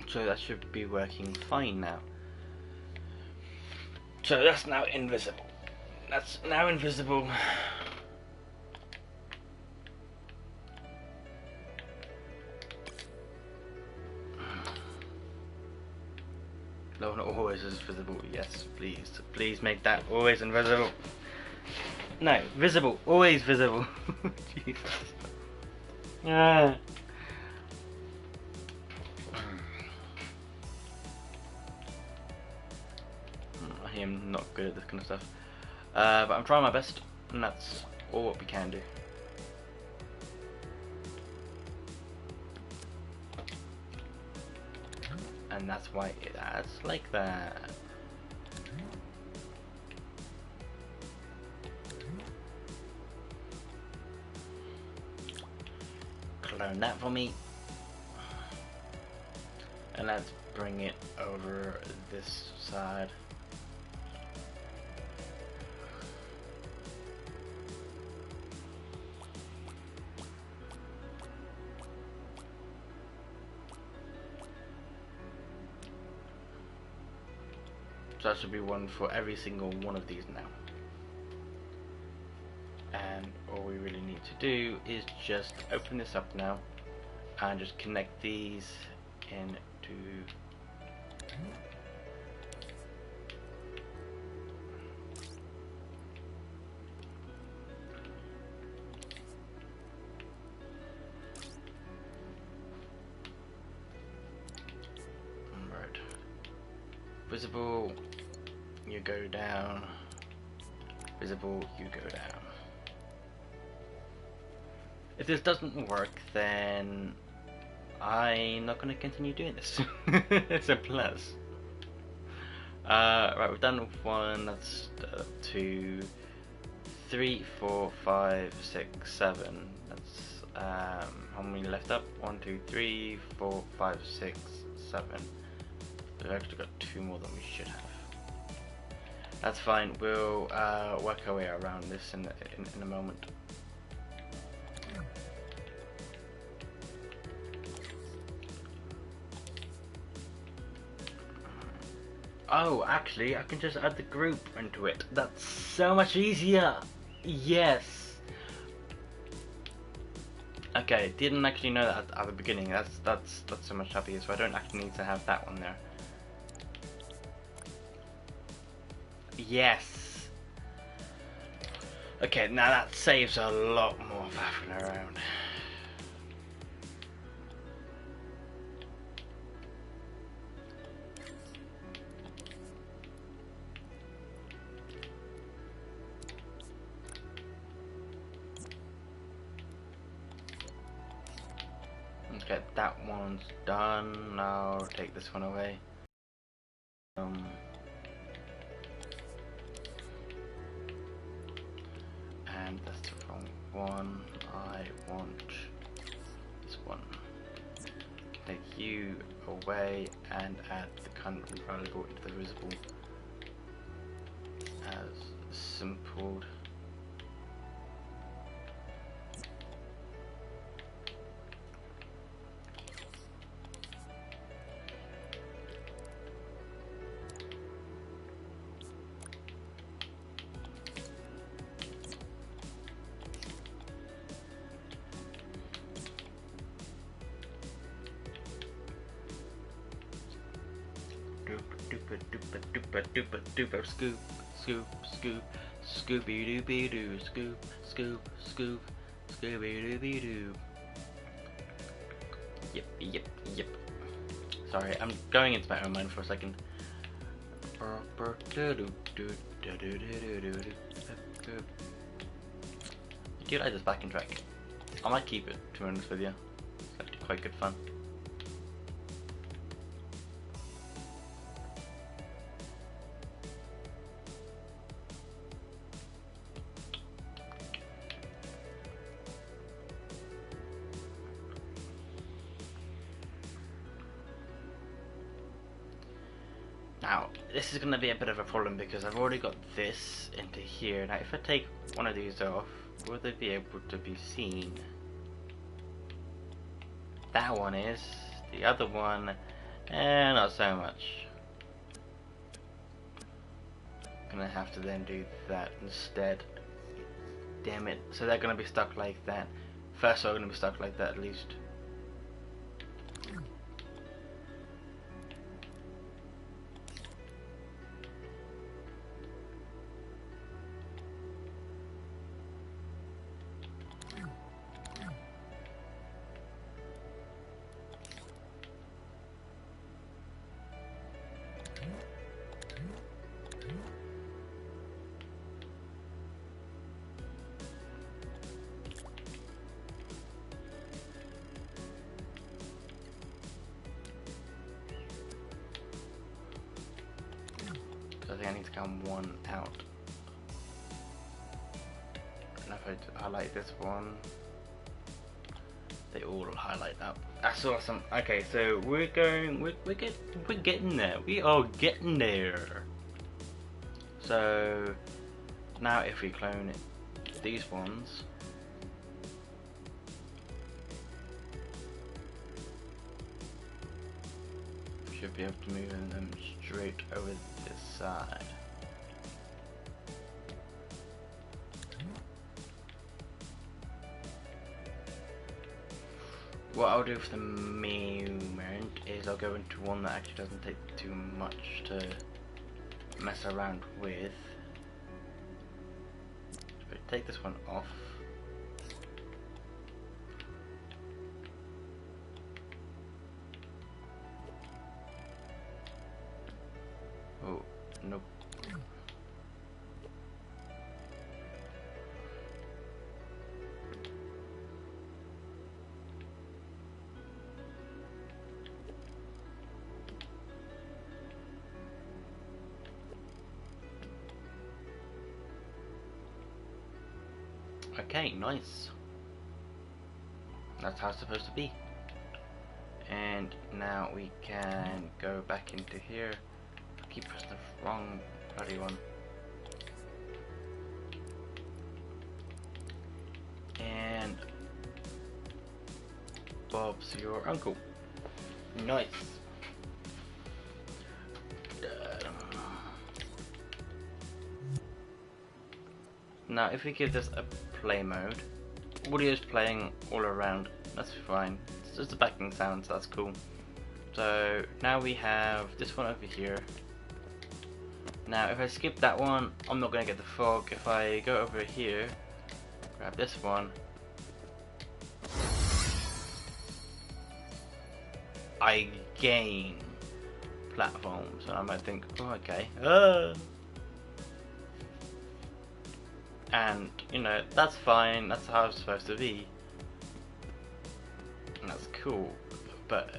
So that should be working fine now. So that's now invisible. That's now invisible. No, not always is visible. Yes, please. Please make that always invisible. No, visible. Always visible. Jesus. I am not good at this kind of stuff. But I'm trying my best, and that's all what we can do. And that's why that's like that. Clone that for me. And let's bring it over this side. So that should be one for every single one of these now. And all we really need to do is just open this up now and just connect these into right. Visible, you go down. Visible, you go down. If this doesn't work, then I'm not going to continue doing this. Simple as. Right, we've done 1, that's 2, 3, 4, 5, 6, 7. That's how many left up? 1, 2, 3, 4, 5, 6, 7. We've actually got 2 more than we should have. That's fine. We'll work our way around this in a moment. Oh, actually, I can just add the group into it. That's so much easier. Yes. Okay, didn't actually know that at the beginning. That's so much happier. So I don't actually need to have that one there. Yes. Okay, now that saves a lot more faffing around. Okay, that one's done. Now take this one away. And that's the wrong one. I want this one. Take you away and add the controllable into the visible as simple. Duper scoop, scoop, scoop, scoopy doopy doo, scoop, scoop, scoop, scooby dooby doo. Yep. Sorry, I'm going into my own mind for a second. I do like this backing track. I might keep it, to be honest with you. It's actually quite good fun. Now, this is going to be a bit of a problem because I've already got this into here. Now, if I take one of these off, will they be able to be seen? That one is. The other one, not so much. I'm going to have to then do that instead. Damn it. So they're going to be stuck like that. First, they're going to be stuck like that at least. think I need to come one out. And if I highlight this one, they all highlight up. That's awesome. Okay, so we're getting there. We are getting there. So now if we clone these ones, we should be able to move them straight over this side. What I'll do for the moment is I'll go into one that actually doesn't take too much to mess around with. So take this one off. Oh, nope. Okay, nice. That's how it's supposed to be. And now we can go back into here. I keep pressing the wrong bloody one. And Bob's your uncle. Nice. Now if we give this a play mode, audio's playing all around, that's fine. It's just a backing sound, so that's cool. So now we have this one over here. Now if I skip that one, I'm not going to get the fog. If I go over here, grab this one, I gain platforms, and I might think, oh okay. And, you know, that's fine, that's how it's supposed to be. And that's cool. But,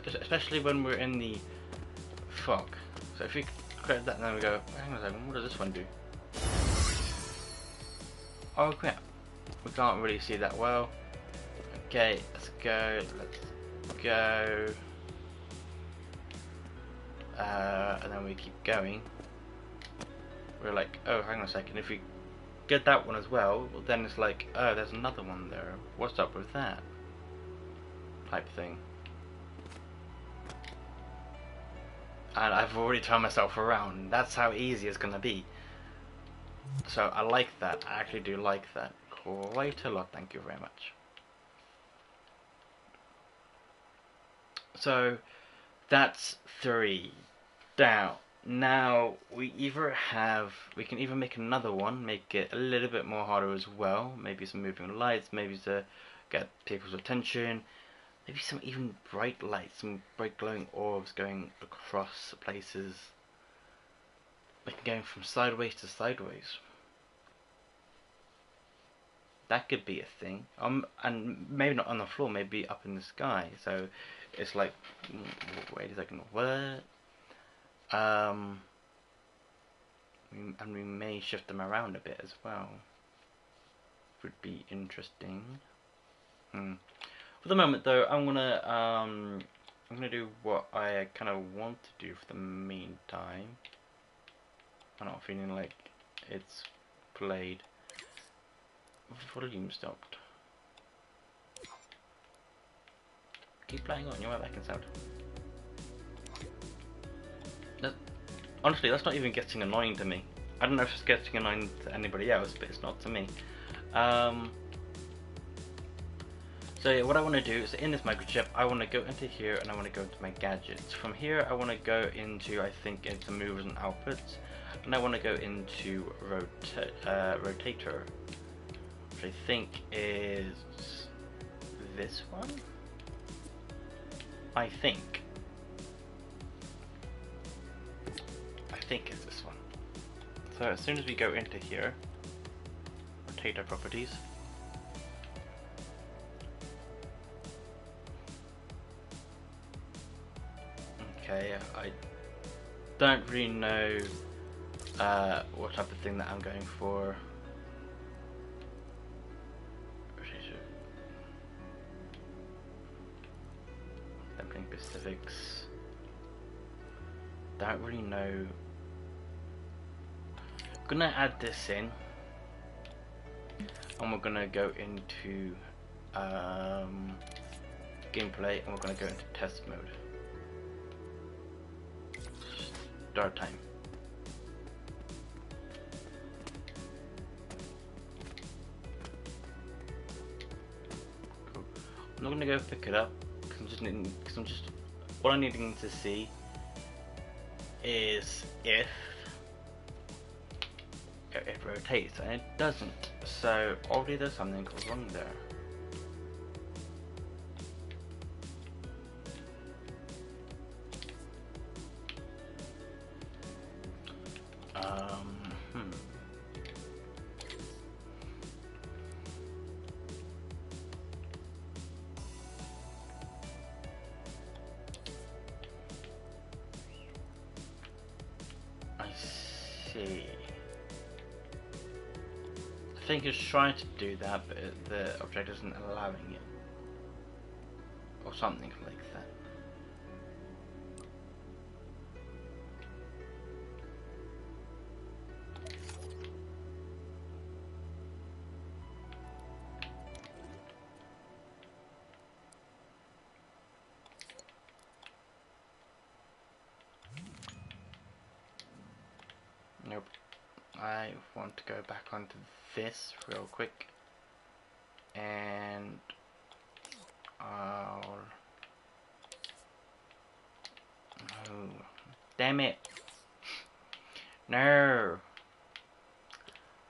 especially when we're in the fog. So if we create that and then we go, hang on a second, what does this one do? Oh crap, we can't really see that well. Okay, let's go. And then we keep going. We're like, oh, hang on a second, if we get that one as well, then it's like, oh, there's another one there. What's up with that? Type thing. And I've already turned myself around. That's how easy it's gonna be. So I like that. I actually do like that quite a lot. Thank you very much. So that's 3 down. Now we can either make another one, make it a little bit more harder as well, maybe some moving lights, maybe to get people's attention, maybe some even bright lights, some bright glowing orbs going across places, like going from sideways to sideways. That could be a thing, and maybe not on the floor, maybe up in the sky, so it's like, wait a second, what? And we may shift them around a bit as well. Would be interesting. For the moment, though, I'm gonna do what I kind of want to do for the meantime. I'm not feeling like it's played. Volume stopped. Keep playing on. You might back in sound. Honestly, that's not even getting annoying to me. I don't know if it's getting annoying to anybody else, but it's not to me. So yeah, what I want to do is in this microchip, I want to go into here and I want to go into my gadgets. From here, I want to go into, I think, into movers and outputs, and I want to go into rotator, which I think is this one. I think it's this one. So as soon as we go into here, rotator properties, okay, I don't really know what type of thing that I'm going for. Sampling specifics. Don't really know. I'm gonna add this in, and we're gonna go into gameplay, and we're gonna go into test mode. Start time. Cool. I'm not gonna go pick it up because I'm just what I'm needing to see is if it rotates, and it doesn't. So obviously there's something wrong there. Hmm. I see. I think it's trying to do that, but the object isn't allowing it, or something like that. Nope. I want to go back onto this real quick, and I'll... No. Damn it. No.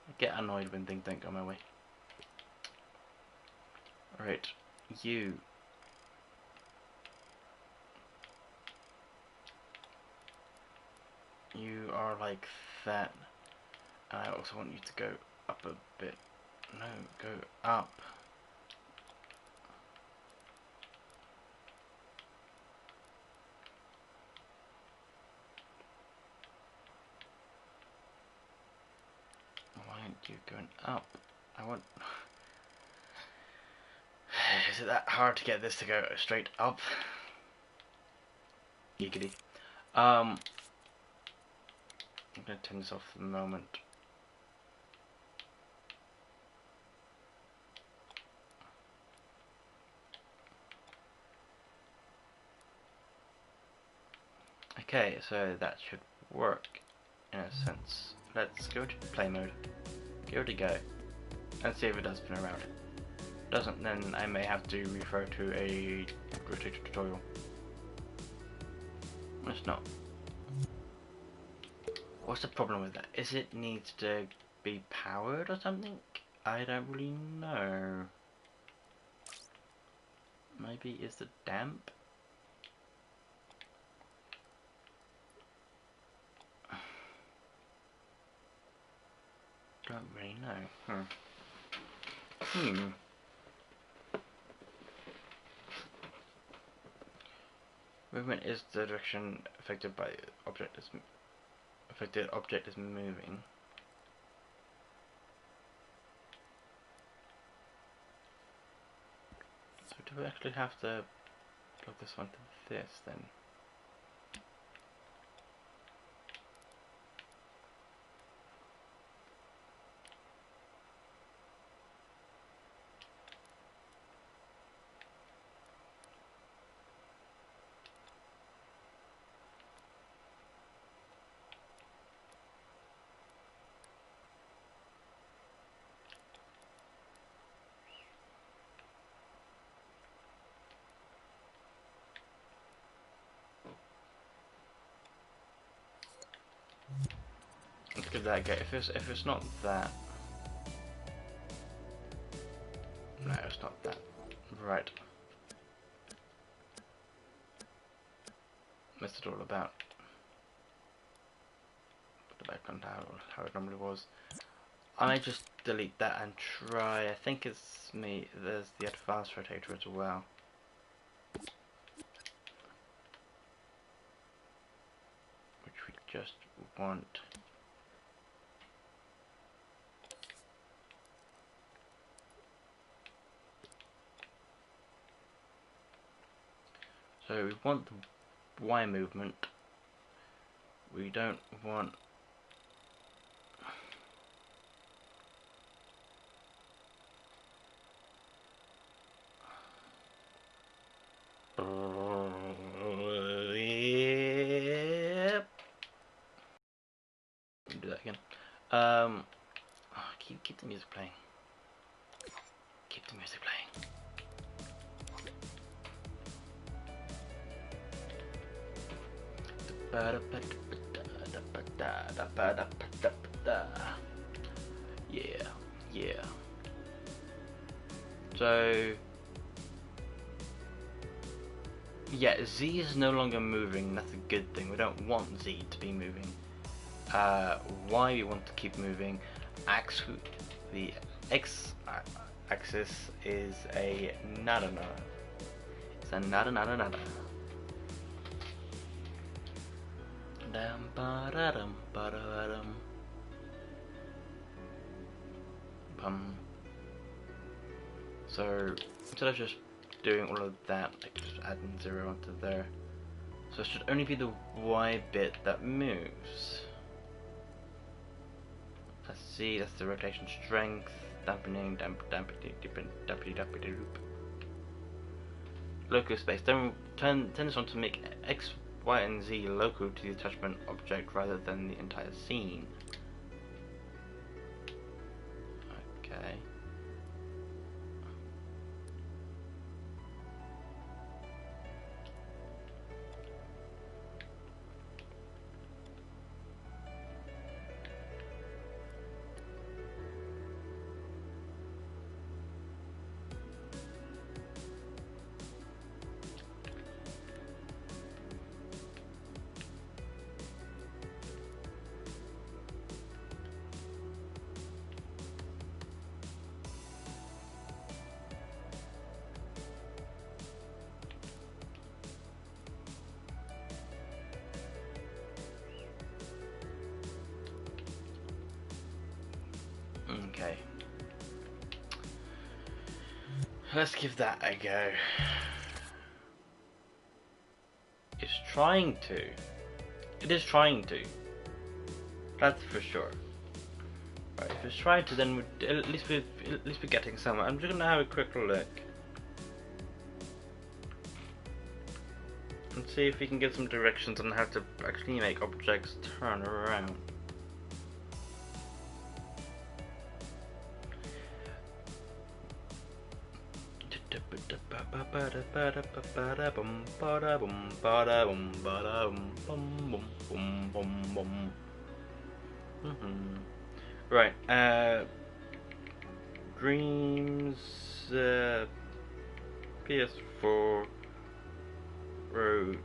I get annoyed when things don't go my way. Alright, you. You are like that. And I also want you to go up a bit. No, go up. Why aren't you going up? I want... Is it that hard to get this to go straight up? Giggity. I'm gonna turn this off for the moment. Okay, so that should work in a sense. Let's go to play mode. Give it a go. And see if it does spin around. Doesn't, then I may have to refer to a rotator tutorial. It's not. What's the problem with that? Is it needs to be powered or something? I don't really know. Maybe is it damp? Don't really know. Movement is the direction affected by object is affected object is moving. So do we actually have to plug this one to this then? Let's give that a go. If it's not that, no, it's not that. Right. What's it all about? Put it back on how it normally was. I may just delete that and try. I think it's me. There's the advanced rotator as well. Which we just want So we want the Y movement. We don't want yep. Do that again. Keep the music playing. Keep the music playing. Yeah, yeah. So yeah, Z is no longer moving. That's a good thing. We don't want Z to be moving. Y we want to keep moving. The X axis is a nada. It's a nada. Dum ba da dum ba da dum. Bum. So instead of just doing all of that, I could just add 0 onto there. So it should only be the Y bit that moves. Let's see, that's the rotation strength, dampening, loop. Local space. Then turn this on to make X, Y, and Z local to the attachment object rather than the entire scene. Okay. Okay. Let's give that a go. It's trying to. It is trying to. That's for sure. Right, if it's trying to, then at least we're getting somewhere. I'm just gonna have a quick look and see if we can get some directions on how to actually make objects turn around. Right, Dreams, PS4, Rotator,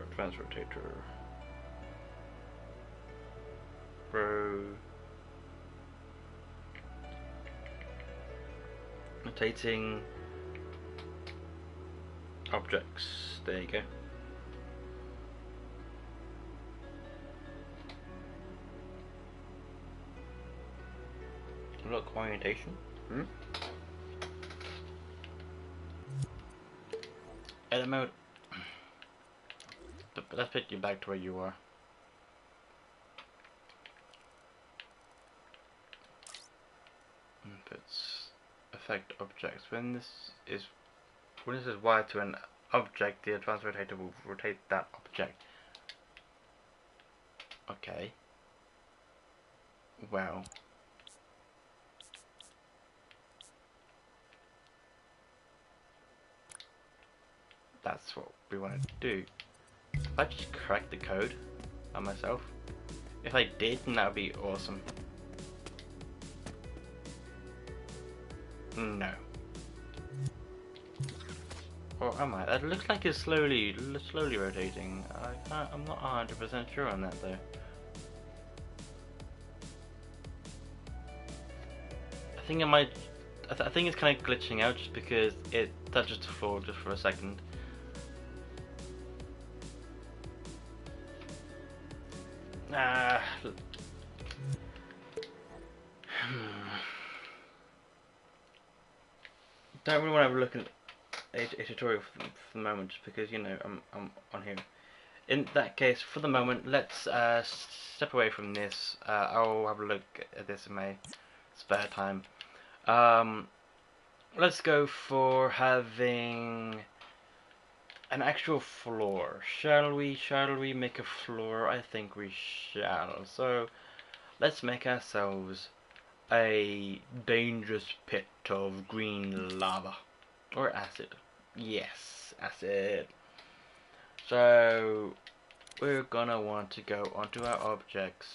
Advanced Rotator, rotating objects, there you go. Look, orientation. Edit mode. But let's pick you back to where you are. Inputs. Affect objects. When this is wired to an object, the advanced rotator will rotate that object. Okay. Well. That's what we want to do. If I just crack the code by myself, if I did, then that would be awesome. No. Or am I? That looks like it's slowly rotating. I'm not 100% sure on that though. I think it might. I think it's kind of glitching out just because it touches the floor just for a second. Don't really want to have a look a tutorial for the moment, just because I'm on here. In that case, for the moment, let's step away from this. I'll have a look at this in my spare time. Let's go for having an actual floor. Shall we? Shall we make a floor? I think we shall. So let's make ourselves a dangerous pit of green lava. Or acid. Yes, acid. So we're gonna want to go onto our objects.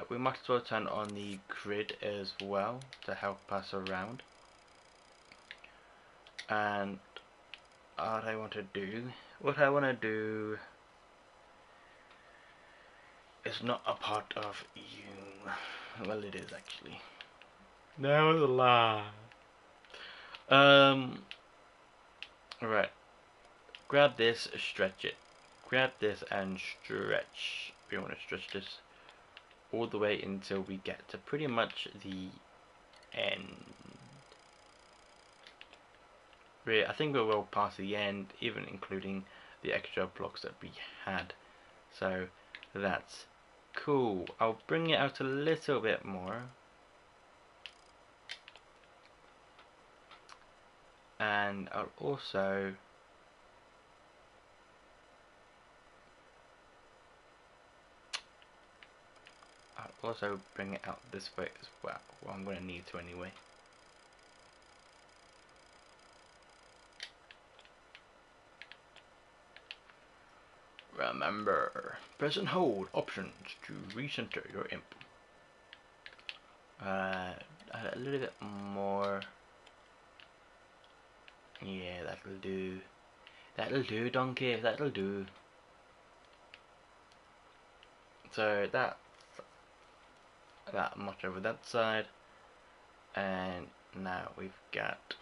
We might as well turn on the grid as well to help us around. And what I want to do is not a part of you. Well, it is actually. That was a lie. Right. Grab this, stretch it. Grab this and stretch. We want to stretch this all the way until we get to pretty much the end. I think we're well past the end, even including the extra blocks that we had. So that's cool. I'll bring it out a little bit more. And I'll also bring it out this way as well. Well, I'm going to need to anyway. Remember, press and hold options to recenter your imp. A little bit more. Yeah, that'll do. That'll do, donkey. That'll do. So that much over that side, and now we've got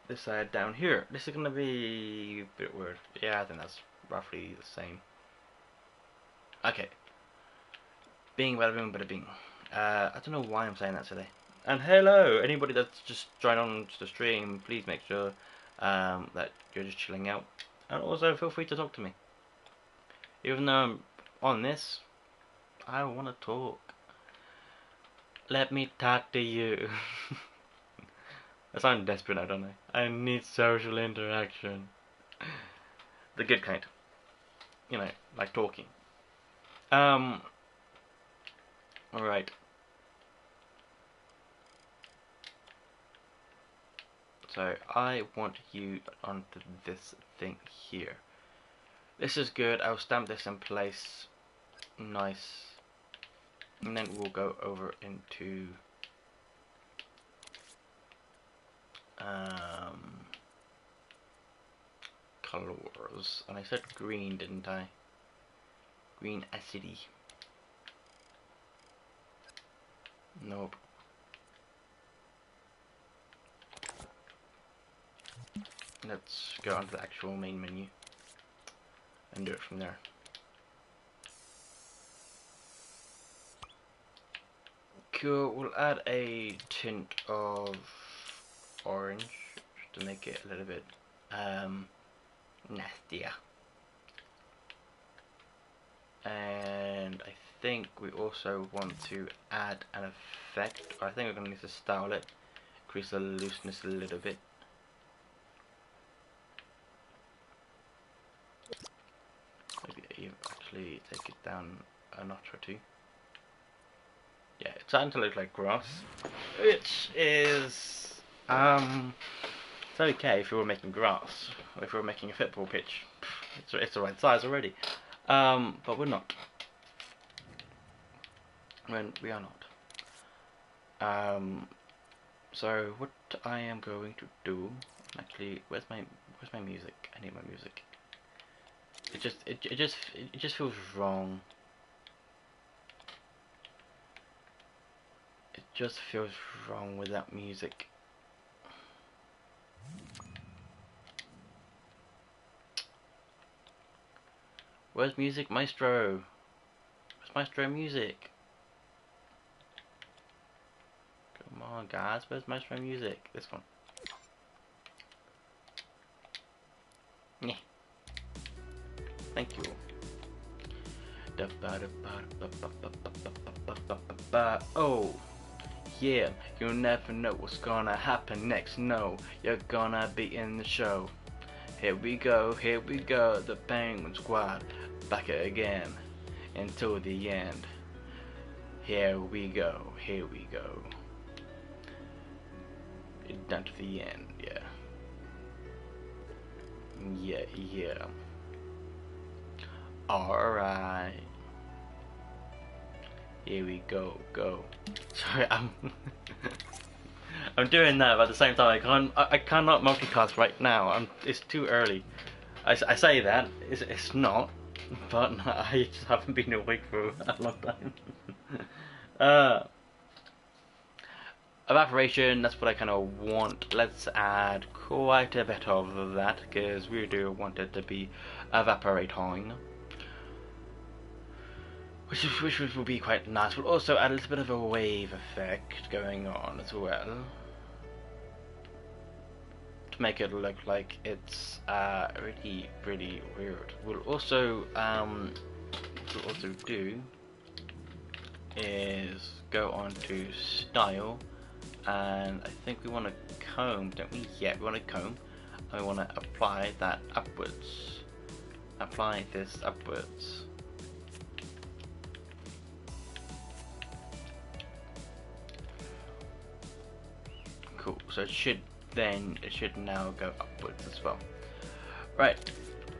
this side down here. This is gonna be a bit weird. Yeah, I think that's roughly the same. Okay. Bing, bada bing, bada bing. I don't know why I'm saying that today. And hello, anybody that's just joined on to the stream, please make sure that you're just chilling out. And also feel free to talk to me. Even though I'm on this, I want to talk. Let me talk to you. I sound desperate now, don't I? I need social interaction. The good kind. You know, like talking. Alright. So I want you onto this thing here. This is good. I'll stamp this in place. Nice. And then we'll go over into colors. And I said green, didn't I? Green acidy. Nope. Let's go onto the actual main menu and do it from there. Cool, we'll add a tint of orange just to make it a little bit nastier. And I think we also want to add an effect. I think we're going to need to style it, increase the looseness a little bit. Maybe actually take it down a notch or two. Yeah, it's starting to look like grass, which is it's okay if you were making grass, or if you were making a football pitch. It's the right size already, but we're not. When we are not. So what I am going to do, actually, where's my music? I need my music. It just feels wrong. It just feels wrong with that music. Where's Music Maestro? Where's Maestro Music? Come on guys, where's Maestro Music? This one. Yeah. Thank you. Oh, yeah, you never know what's gonna happen next. No, you're gonna be in the show. Here we go, the Penguin Squad, back again, until the end. Here we go. Down to the end, yeah. Alright. Here we go. Sorry, I'm I'm doing that, but at the same time I cannot multicast right now. It's too early. I say that it's not, but I just haven't been awake for a long time. Evaporation, that's what I kind of want. Let's add quite a bit of that because we do want it to be evaporating. Which will be quite nice. We'll also add a little bit of a wave effect going on as well, to make it look like it's really weird. We'll also do is go on to style, and I think we want to comb, don't we? Yeah, we want to comb, and we want to apply that upwards. Apply this upwards. Cool. So it should now go upwards as well. Right.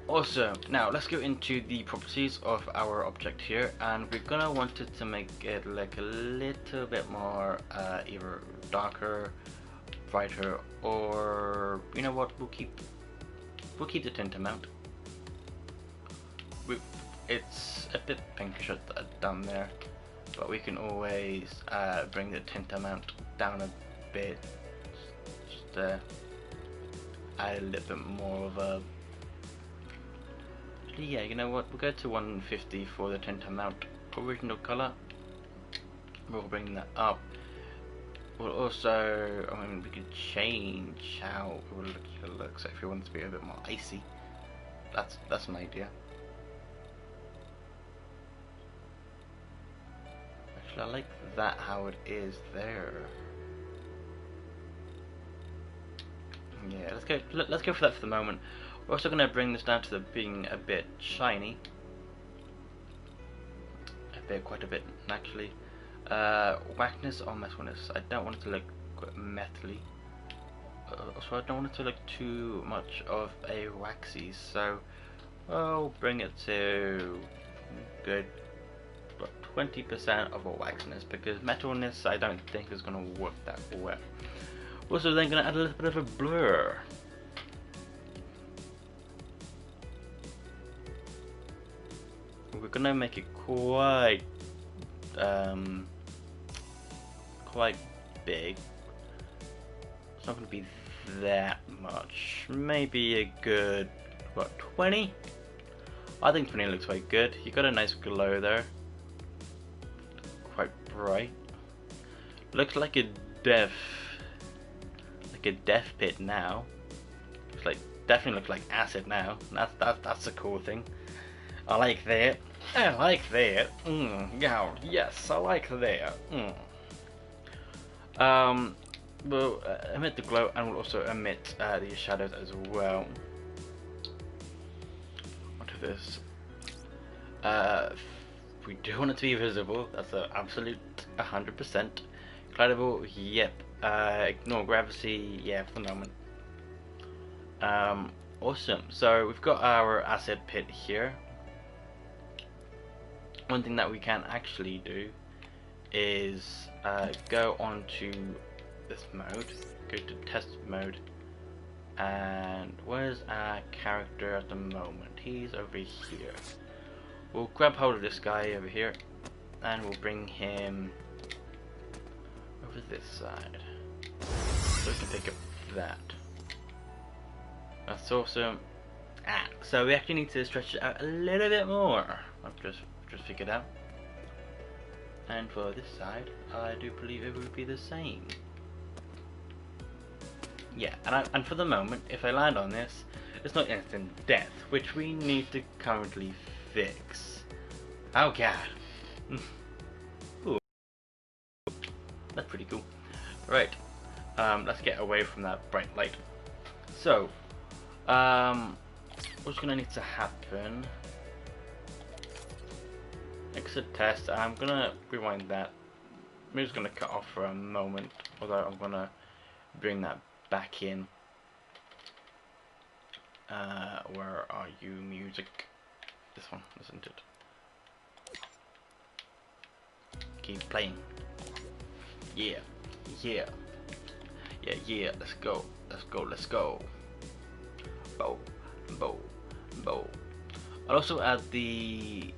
Also, now let's go into the properties of our object here, and we're gonna want it to make it look a little bit more either darker, brighter, or you know what? We'll keep the tint amount. It's a bit pinkish down there, but we can always bring the tint amount down a bit. Just add a little bit more of a. Yeah, you know what? We'll go to 150 for the tint amount. Original color. We'll bring that up. We'll also, I mean, we could change how it will look. So if we want it to be a bit more icy, that's an idea. Actually, I like that how it is there. Yeah, let's go for that for the moment. We're also going to bring this down to being a bit shiny. Quite a bit, actually. Waxness or metalness. I don't want it to look quite metally. So I don't want it to look too much of a waxy. So I'll bring it to good 20% of a waxness, because metalness I don't think is going to work that well. We're also then going to add a little bit of a blur. We're gonna make it quite big. It's not gonna be that much. Maybe a good 20? I think 20 looks quite good. You got a nice glow there. Quite bright. Looks like a death pit now. Definitely looks like acid now. That's a cool thing. I like that. Yeah, yes, I like that. We'll emit the glow, and we'll also emit the shadows as well. Onto this. We do want it to be visible. That's an absolute 100%. Glidable, yep. Ignore gravity, yeah, for the moment. Awesome. So we've got our acid pit here. One thing that we can actually do is go on to this mode, go to test mode, and where's our character at the moment? He's over here. We'll grab hold of this guy over here, and we'll bring him over this side, so we can pick up that. That's awesome. So we actually need to stretch it out a little bit more. I've just figured out. And for this side, I do believe it would be the same. Yeah, and for the moment, if I land on this, it's not instant death, which we need to currently fix. Oh god. Ooh, that's pretty cool. Right, let's get away from that bright light. So, what's gonna need to happen? Exit test. I'm gonna rewind that. I'm just gonna cut off for a moment, although I'm gonna bring that back in. Where are you, music? This one, isn't it? Keep playing. Yeah, yeah, yeah, yeah. Let's go, let's go, let's go. Bow, bow, bow. I'll also add the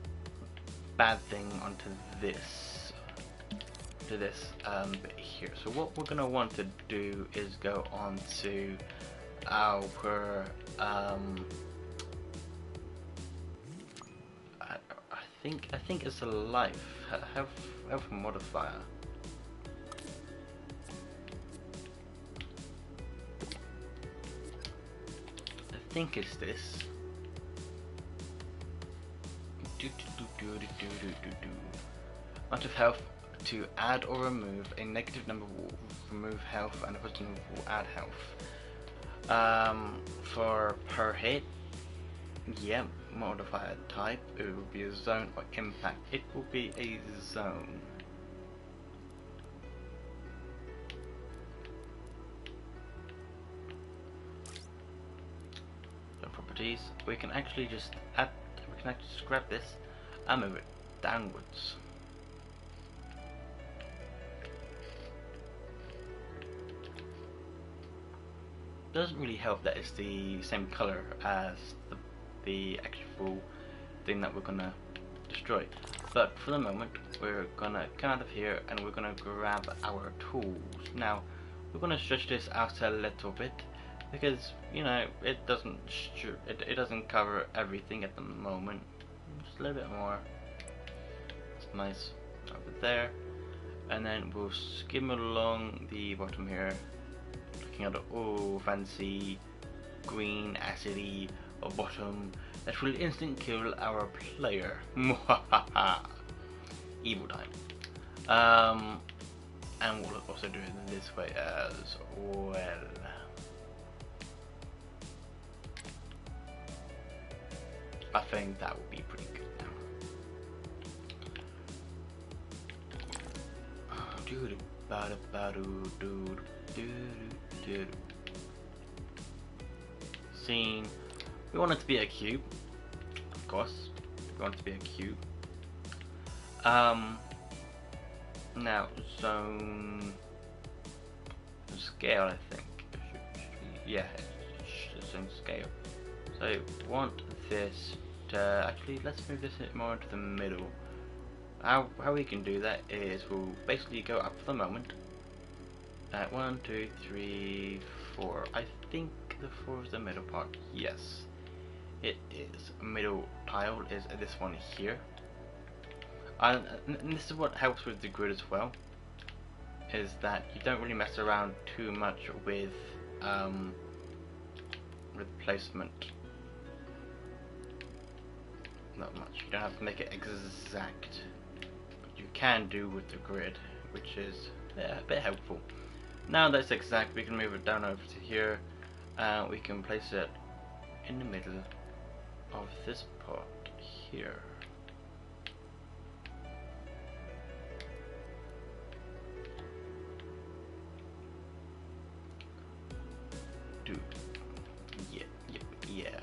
bad thing onto this, bit here. So what we're gonna want to do is go on to our I think it's a life health modifier. I think it's this. Amount of health to add or remove a negative number will remove health and a positive number will add health. For per hit, yeah, modifier type, it will be a zone or impact. It will be a zone. So properties, we can actually just add, we can actually just grab this and move it downwards. Doesn't really help that it's the same color as the actual thing that we're gonna destroy, but for the moment we're gonna come out of here and we're gonna grab our tools. Now we're gonna stretch this out a little bit because, you know, it doesn't cover everything at the moment. Just a little bit more. It's nice over there, and then we'll skim along the bottom here, looking at the fancy green acidy bottom that will instant kill our player. Evil time. And we'll also do it this way as well. I think that would be pretty good now. Scene. We want it to be a cube, of course. We want it to be a cube. Now zone scale, I think. Yeah, zone scale. So we want this to actually, let's move this more into the middle. How we can do that is we'll basically go up for the moment. 1, 2, 3, 4. I think the 4 is the middle part. Yes, it is. Middle tile is this one here. And this is what helps with the grid as well, is that you don't really mess around too much with placement. Not much. You don't have to make it exact, but you can do with the grid, which is a bit helpful. Now that's exact, we can move it down over to here. We can place it in the middle of this part here. Dude, yeah.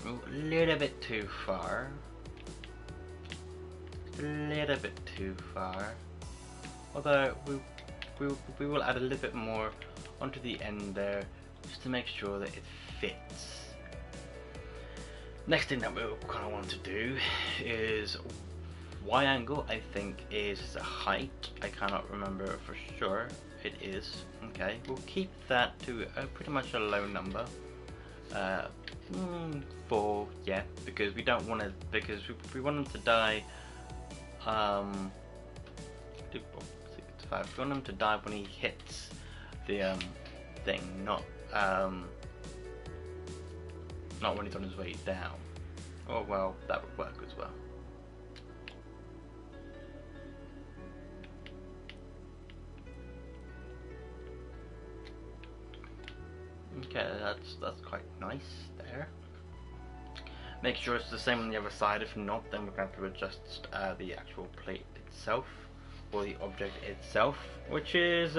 A little bit too far. A little bit too far. Although we will add a little bit more onto the end there, just to make sure that it fits. Next thing that we kind of want to do is Y angle. I think is a height. I cannot remember for sure. It is. Okay, we'll keep that to pretty much a low number. 4, yeah, because we don't want to, because we want him to die. 2, 4, 6, 5. We want him to die when he hits the thing, not when he's on his way down. Oh well, that would work as well. Okay, that's quite nice there. Make sure it's the same on the other side. If not, then we're going to have to adjust the actual plate itself, or the object itself, which is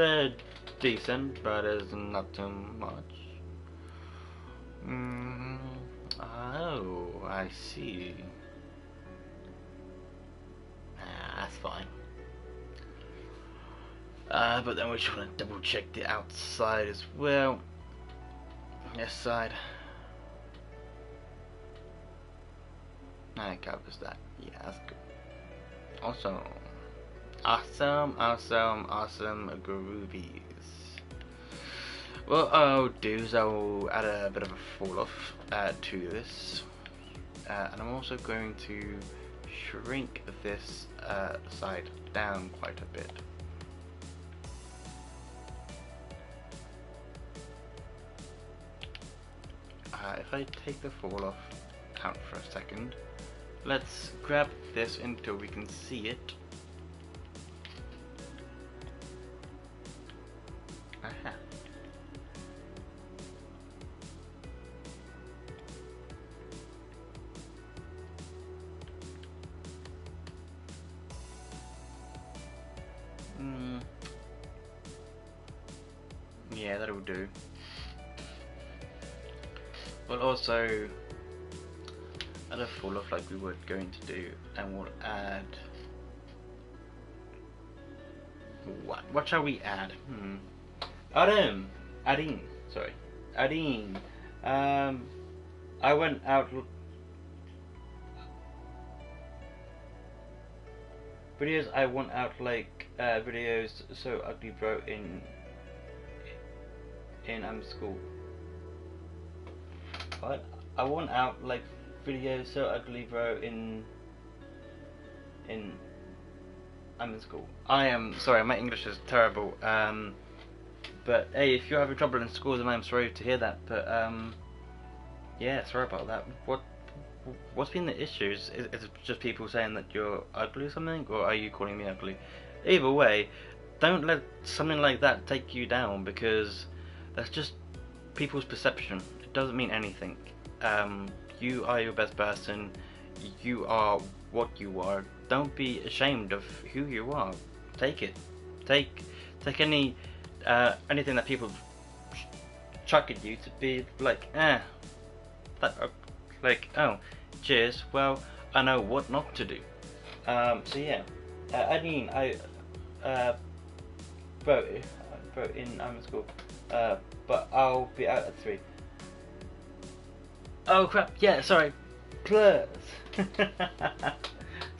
decent, but is not too much. Oh, I see. That's fine. But then we just want to double check the outside as well. This side. That covers that. Yeah, that's good. Awesome. Awesome groovies. What I'll do is I'll add a bit of a fall off to this. And I'm also going to shrink this side down quite a bit. If I take the fall off out for a second, let's grab this until we can see it. Aha. Yeah, that'll do. We'll also add a fall off like we were going to do, and we'll add what shall we add? Adding. I went out videos. I want out like videos so ugly, bro. In school. What? I want out like videos so ugly, bro. I'm in school. I am sorry. My English is terrible. But hey, if you're having trouble in school, then I'm sorry to hear that. But yeah, sorry about that. What's been the issues? Is it just people saying that you're ugly or something, or are you calling me ugly? Either way, don't let something like that take you down, because that's just people's perception. It doesn't mean anything. You are your best person. You are what you are. Don't be ashamed of who you are. Take it. Take anything that people chuck at you to be like, like, oh, cheers. Well, I know what not to do. So yeah, I wrote in school, but I'll be out at 3. Oh crap! Yeah, sorry. Plus.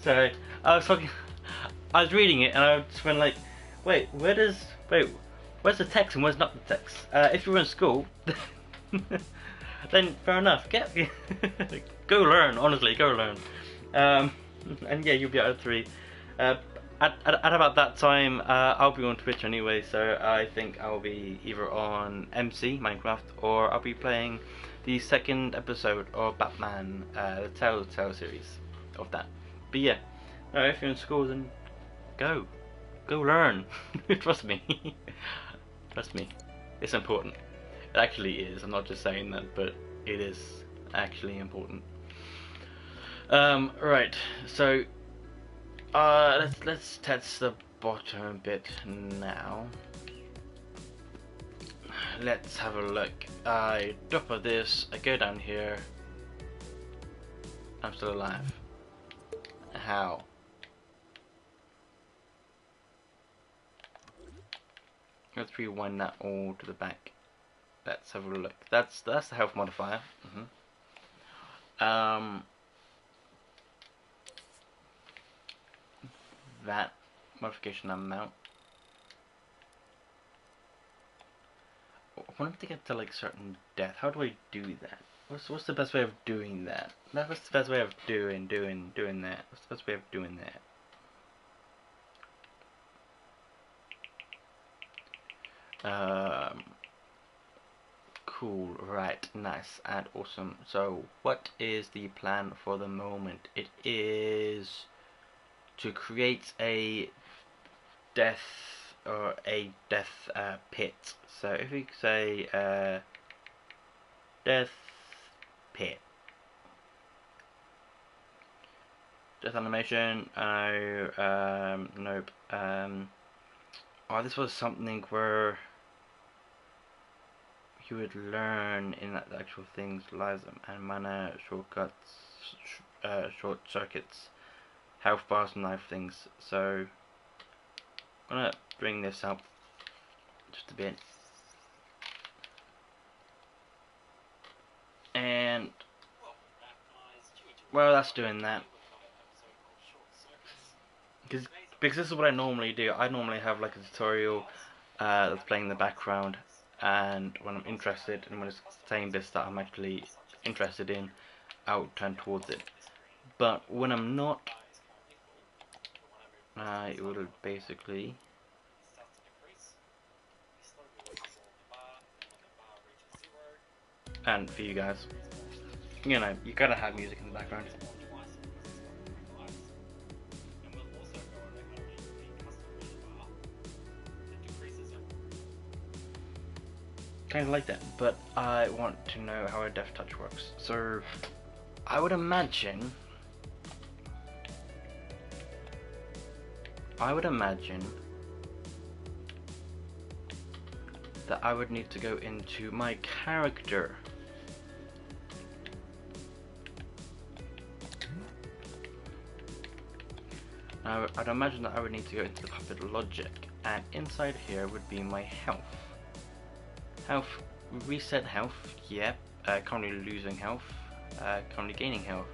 Sorry, I was reading it and I just went like, wait, where's the text and where's not the text? If you're in school, then fair enough. Go learn. Honestly, go learn. And yeah, you'll be out at 3. At about that time, I'll be on Twitch anyway, so I think I'll be either on MC Minecraft, or I'll be playing the 2nd episode of Batman, the Telltale series of that. But yeah, if you're in school, then go learn. Trust me. Trust me, it's important. It actually is. I'm not just saying that, but it is actually important. Right. So, let's test the bottom bit now. Let's have a look. I drop of this. I go down here. I'm still alive. How? Let's rewind that all to the back. Let's have a look. That's the health modifier. That modification amount. I want to get to like certain death. How do I do that? What's the best way of doing that? What's the best way of doing that? What's the best way of doing that? cool, right, nice and awesome. So what is the plan for the moment? It is to create a death pit. So if we say death pit, death animation, nope. Oh, this was something where you would learn in that the actual things, lives and mana, shortcuts, short circuits, health bars and life things. So I'm gonna bring this up just a bit, and well, that's doing that because this is what I normally do. I normally have like a tutorial that's playing in the background, and when I'm interested and when it's saying this that I'm actually interested in, I'll turn towards it. But when I'm not, it will basically, and for you guys, you know, you gotta have music in the background. Kind of like that, but I want to know how a death touch works. So I would imagine that I would need to go into my character. I'd imagine that I would need to go into the puppet logic, and inside here would be my health. Health, reset health, yep, currently losing health, currently gaining health,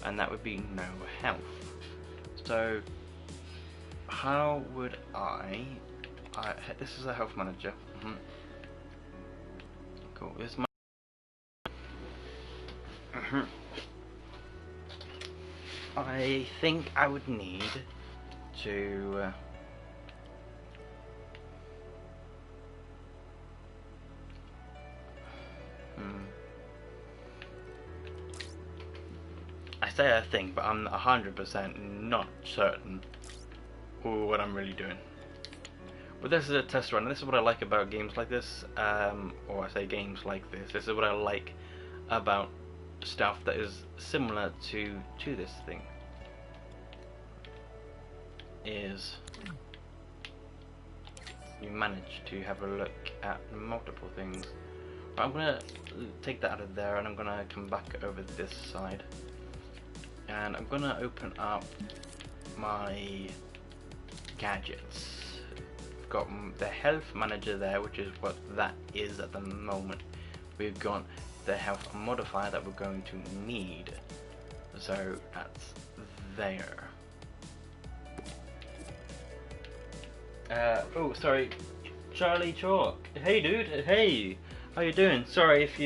and that would be no health. So how would this is a health manager. Cool, this is my I think I would need to I say I think, but I'm 100% not certain what I'm really doing. But this is a test run, and this is what I like about games like this, or I say games like this. This is what I like about stuff that is similar to this thing. Is you manage to have a look at multiple things. But I'm gonna take that out of there, and I'm gonna come back over this side, and I'm gonna open up my gadgets. We've got the health manager there, which is what that is at the moment. We've got the health modifier that we're going to need, so that's there. Oh, sorry, Charlie Chalk. Hey, dude. Hey, how you doing? Sorry if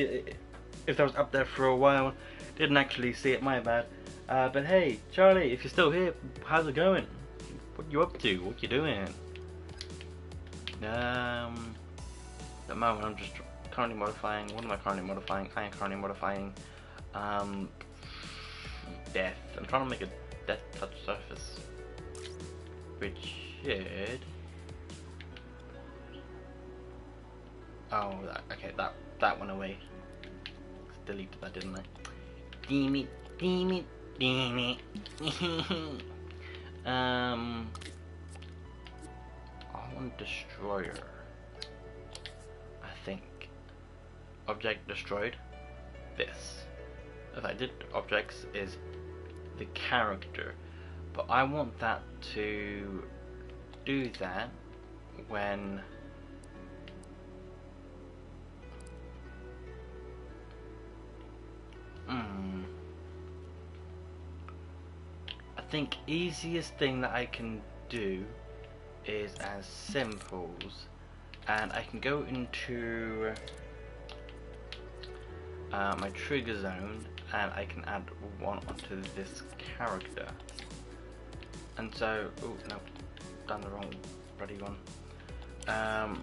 that was up there for a while. Didn't actually see it. My bad. But hey, Charlie, if you're still here, how's it going? What you up to? What you doing? At the moment, I'm just currently modifying. What am I currently modifying? I am currently modifying death. I'm trying to make a death touch surface, which should. Oh, okay, that went away. Deleted that, didn't I? Damn it, damn it, damn it. I want destroyer. I think object destroyed. This. If I did objects is the character, but I want that to do that when I think easiest thing that I can do is as simples, and I can go into my trigger zone, and I can add one onto this character. And so, oh no, done the wrong bloody one.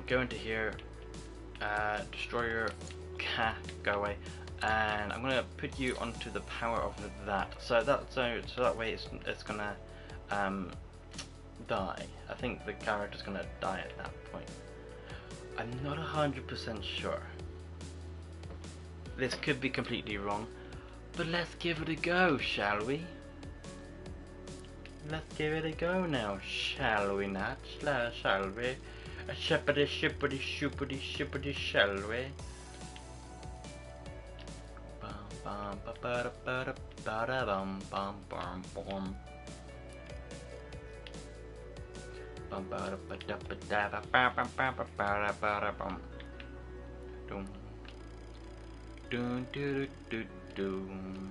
Go into here, destroyer go away. And I'm gonna put you onto the power of that. So that way it's gonna die. I think the character's gonna die at that point. I'm not 100% sure. This could be completely wrong, but let's give it a go, shall we? Let's give it a go now, shall we not? Shall we? A shippity shippity shoopity shippity, shall we? Bum bum ba ba da ba da ba da bum bum bum bum. Bum ba da ba da ba da ba ba ba ba ba ba ba da bum. Dum. Dun dun dun dun.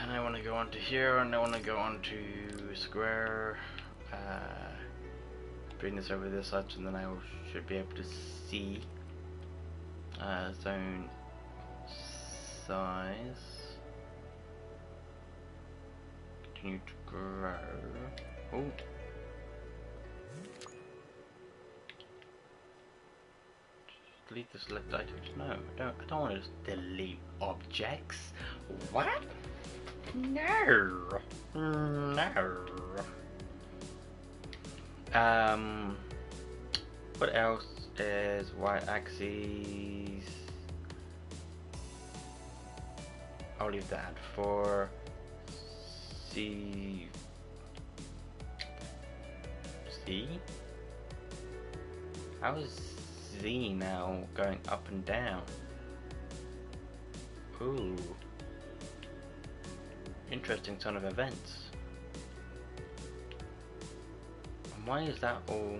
And I want to go onto here, and I want to go onto square. Bring this over this side, and then I should be able to see zone size. Continue to grow. Oh. Delete the select items. No, I don't want to just delete objects. What? No. No. What else is y-axis? I'll leave that for C. How is Z now going up and down? Ooh. Interesting turn of events. And why is that all?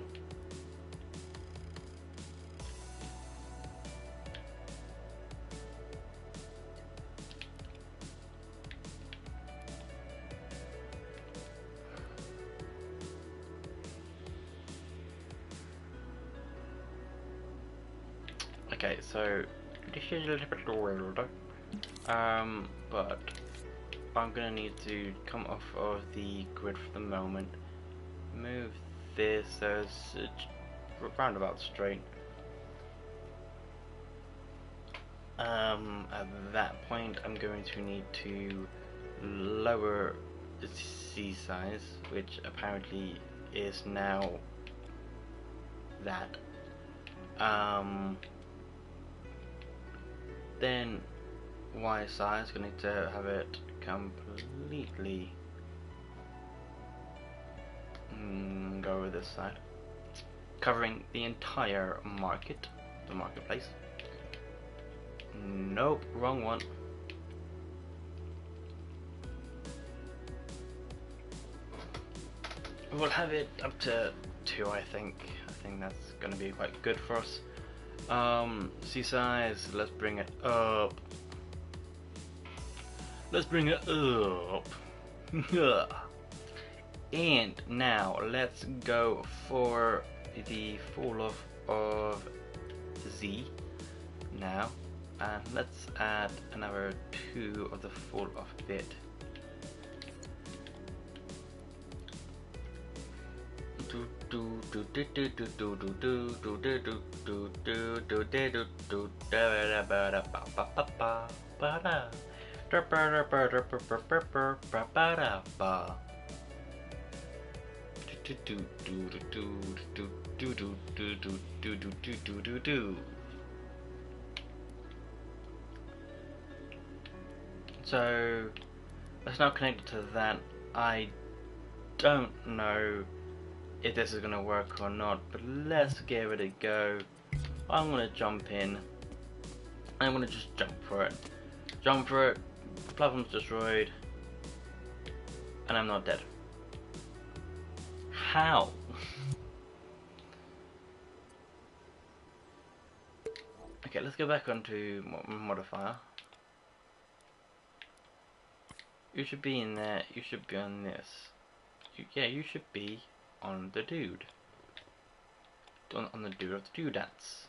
Okay, so this is a little bit weird, but I'm gonna need to come off of the grid for the moment. Move this as roundabout straight. At that point, I'm going to need to lower the C size, which apparently is now that. Then Y size, gonna need to have it completely go over this side, covering the entire the marketplace. Nope, wrong one. We'll have it up to 2, I think. I think that's gonna be quite good for us. C size, let's bring it up. Let's bring it up. And now let's go for the fall off of Z now, and let's add another 2 of the fall off bit. So that's now connected to that. I don't know if this is gonna work or not, but let's give it a go. I'm gonna jump in. I'm gonna just jump for it. Jump for it. The platform's destroyed, and I'm not dead. How? Okay, let's go back onto modifier. You should be in there. You should be on this. yeah, you should be on the dude. On the dude of the dudettes.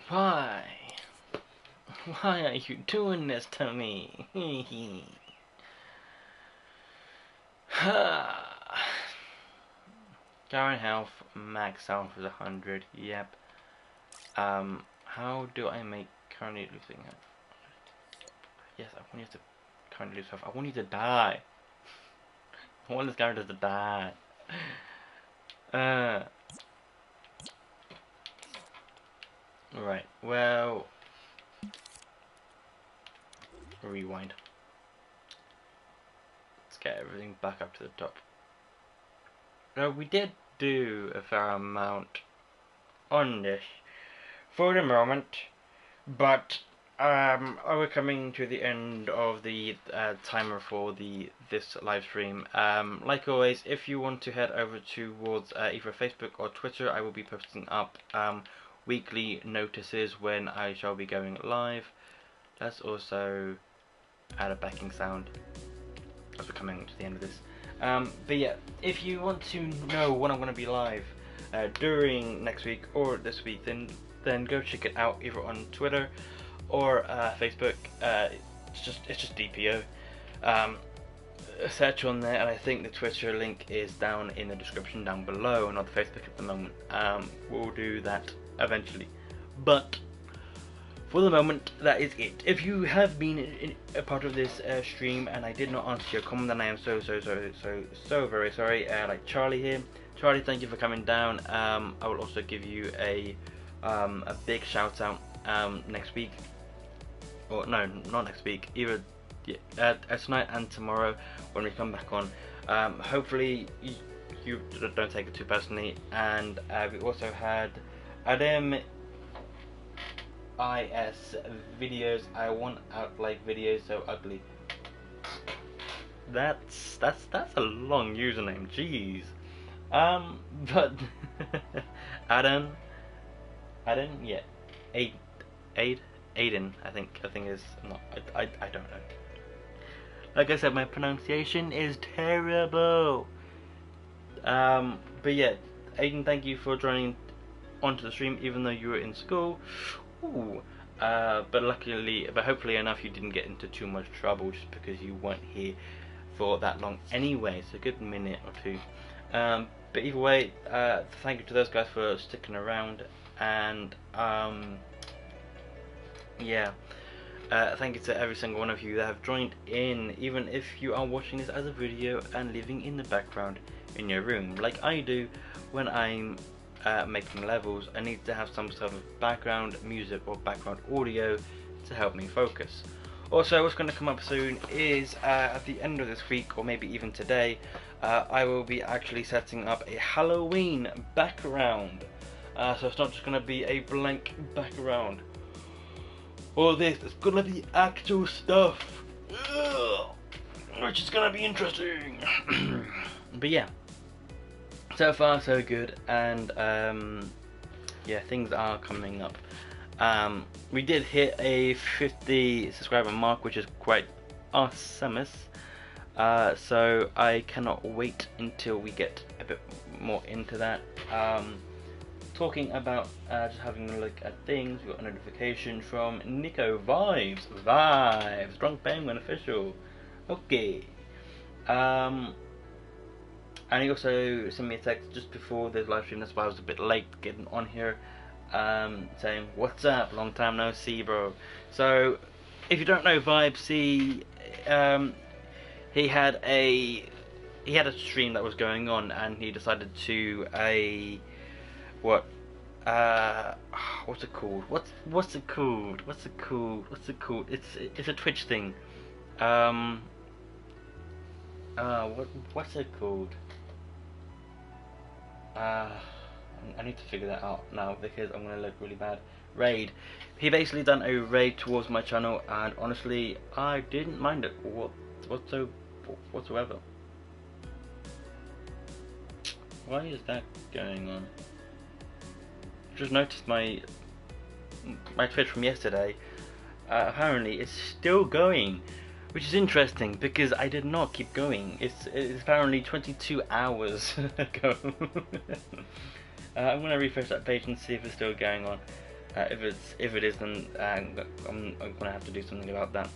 Why? Why are you doing this to me? Current health, max health is 100, yep. How do I make currently losing health? Yes, I want you to currently lose health. I want you to die. I want this character to die. Right, well... Rewind. Let's get everything back up to the top. Now, we did do a fair amount on this for the moment, but we're coming to the end of the timer for this live stream. Like always, if you want to head over towards either Facebook or Twitter, I will be posting up weekly notices when I shall be going live. Let's also add a backing sound as we're coming to the end of this. But yeah, if you want to know when I'm going to be live during next week or this week, then go check it out either on Twitter or Facebook. It's just DPO. Search on there, and I think the Twitter link is down in the description down below, not the Facebook at the moment. We'll do that eventually, but for the moment, that is it. If you have been a part of this stream and I did not answer your comment, then I am so very sorry. Like Charlie here. Charlie, thank you for coming down. I will also give you a big shout out next week. Or no, not next week. Either tonight and tomorrow when we come back on. Hopefully you don't take it too personally. And we also had Adam IS videos. I want out like videos so ugly. That's a long username. Jeez. But Aiden, yeah, Aiden. I think is not. I don't know. Like I said, my pronunciation is terrible. But yeah, Aiden, thank you for joining onto the stream, even though you were in school. Ooh. But hopefully enough, you didn't get into too much trouble just because you weren't here for that long anyway. It's a good minute or two. But either way, thank you to those guys for sticking around, and yeah, thank you to every single one of you that have joined in, even if you are watching this as a video and living in the background in your room, like I do when I'm making levels. I need to have some sort of background music or background audio to help me focus. Also, what's going to come up soon is at the end of this week, or maybe even today, I will be actually setting up a Halloween background. So it's not just going to be a blank background. All this, it's going to be actual stuff, which is going to be interesting. But yeah. So far so good, and yeah, things are coming up. We did hit a 50 subscriber mark, which is quite awesome. So I cannot wait until we get a bit more into that. Talking about just having a look at things, we got a notification from Nico Vibes, Drunk Penguin official. Okay. And he also sent me a text just before this live stream, that's why I was a bit late getting on here, saying, "What's up? Long time no see, bro." So, if you don't know Vibes, he had a stream that was going on, and he decided to what's it called? What's it called? It's a Twitch thing. What's it called? I need to figure that out now because I'm gonna look really bad. Raid. He basically done a raid towards my channel, and honestly, I didn't mind it whatsoever. Why is that going on? Just noticed my Twitch from yesterday. apparently it's still going, which is interesting because I did not keep going. It's apparently 22 hours ago. I'm gonna refresh that page and see if it's still going on. If it is, then I'm gonna have to do something about that.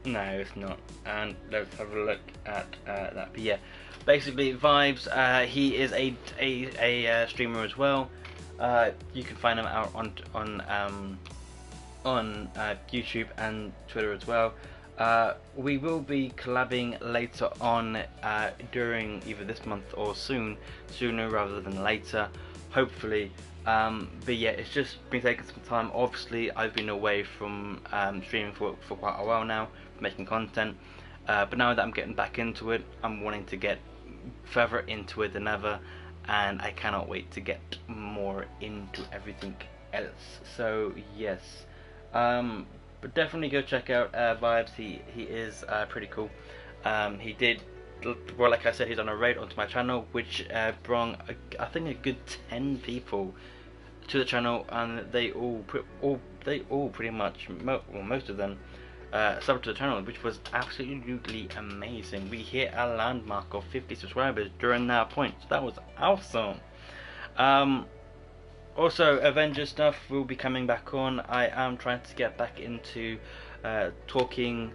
No, it's not. And let's have a look at that. But yeah, basically, Vibes. He is a streamer as well. You can find him out on YouTube and Twitter as well. We will be collabing later on during either this month or sooner rather than later, hopefully. But yeah, it's just been taking some time. Obviously, I've been away from streaming for quite a while now, making content. But now that I'm getting back into it, I'm wanting to get further into it than ever, and I cannot wait to get more into everything else. So yes, but definitely go check out Vibes. He is pretty cool. He did, well, like I said, he's on a raid onto my channel, which brought I think a good 10 people to the channel, and they all pretty much, most of them subbed to the channel, which was absolutely amazing. We hit a landmark of 50 subscribers during that point, so that was awesome. Also, Avengers stuff will be coming back on. I am trying to get back into talking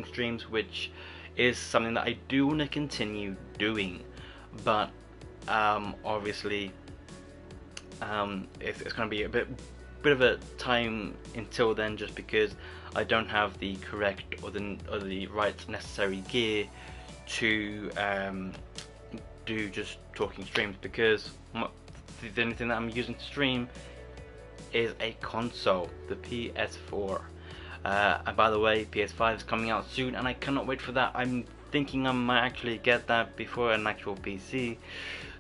streams, which is something that I do want to continue doing, but obviously it's going to be a bit of a time until then, just because I don't have the correct or the right necessary gear to do just talking streams, because the only thing that I'm using to stream is a console, the PS4. And by the way, PS5 is coming out soon, and I cannot wait for that. I'm thinking I might actually get that before an actual PC.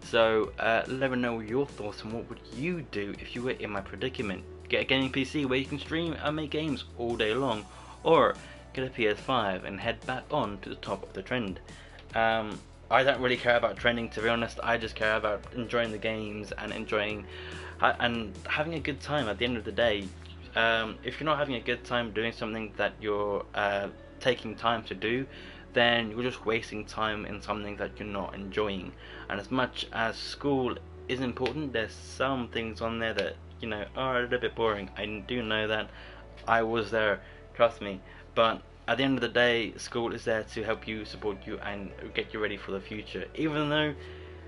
So let me know your thoughts on what would you do if you were in my predicament. Get a gaming PC where you can stream and make games all day long, or get a PS5 and head back on to the top of the trend. I don't really care about trending, to be honest. I just care about enjoying the games and enjoying and having a good time at the end of the day. If you're not having a good time doing something that you're taking time to do, then you're just wasting time in something that you're not enjoying. And as much as school is important, there's some things on there that, you know, are a little bit boring. I do know that. I was there, trust me. But at the end of the day, school is there to help you, support you, and get you ready for the future, even though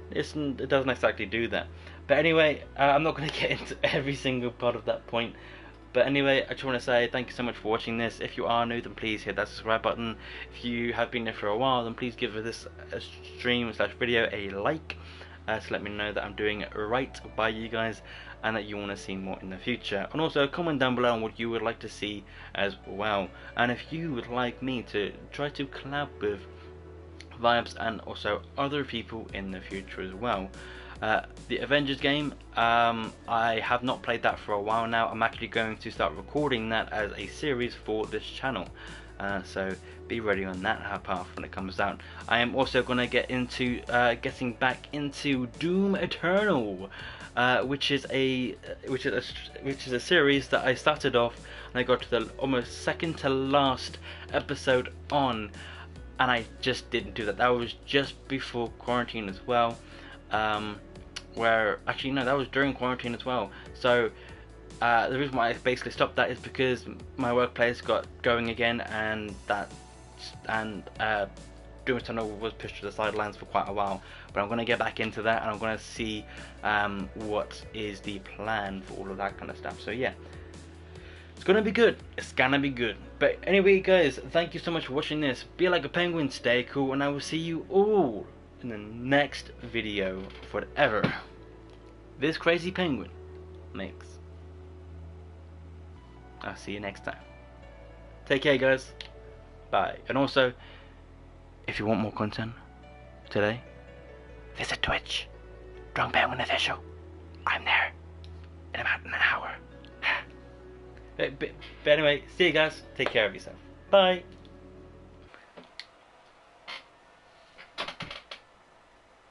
it doesn't exactly do that. But anyway, I'm not going to get into every single part of that point. But anyway, I just want to say thank you so much for watching this. If you are new, then please hit that subscribe button. If you have been there for a while, then please give this stream/video a like, to let me know that I'm doing right by you guys and that you want to see more in the future. And also comment down below on what you would like to see as well. And if you would like me to try to collab with Vibes and also other people in the future as well. The Avengers game, I have not played that for a while now. I'm actually going to start recording that as a series for this channel. So be ready on that path when it comes out. I am also going to get into getting back into Doom Eternal, which is a series that I started off and I got to the almost second to last episode on, and I just didn't do that. That was just before quarantine as well. Where actually no, that was during quarantine as well. So the reason why I basically stopped that is because my workplace got going again, and Doom Eternal was pushed to the sidelines for quite a while. But I'm going to get back into that, and I'm going to see what is the plan for all of that kind of stuff. So yeah, it's going to be good. It's going to be good. But anyway, guys, thank you so much for watching this. Be like a penguin, stay cool, and I will see you all in the next video of whatever this crazy penguin makes. I'll see you next time. Take care, guys. Bye. And also, if you want more content today, visit Twitch. Drunk Penguin Official. I'm there in about an hour. But anyway, see you guys. Take care of yourself. Bye.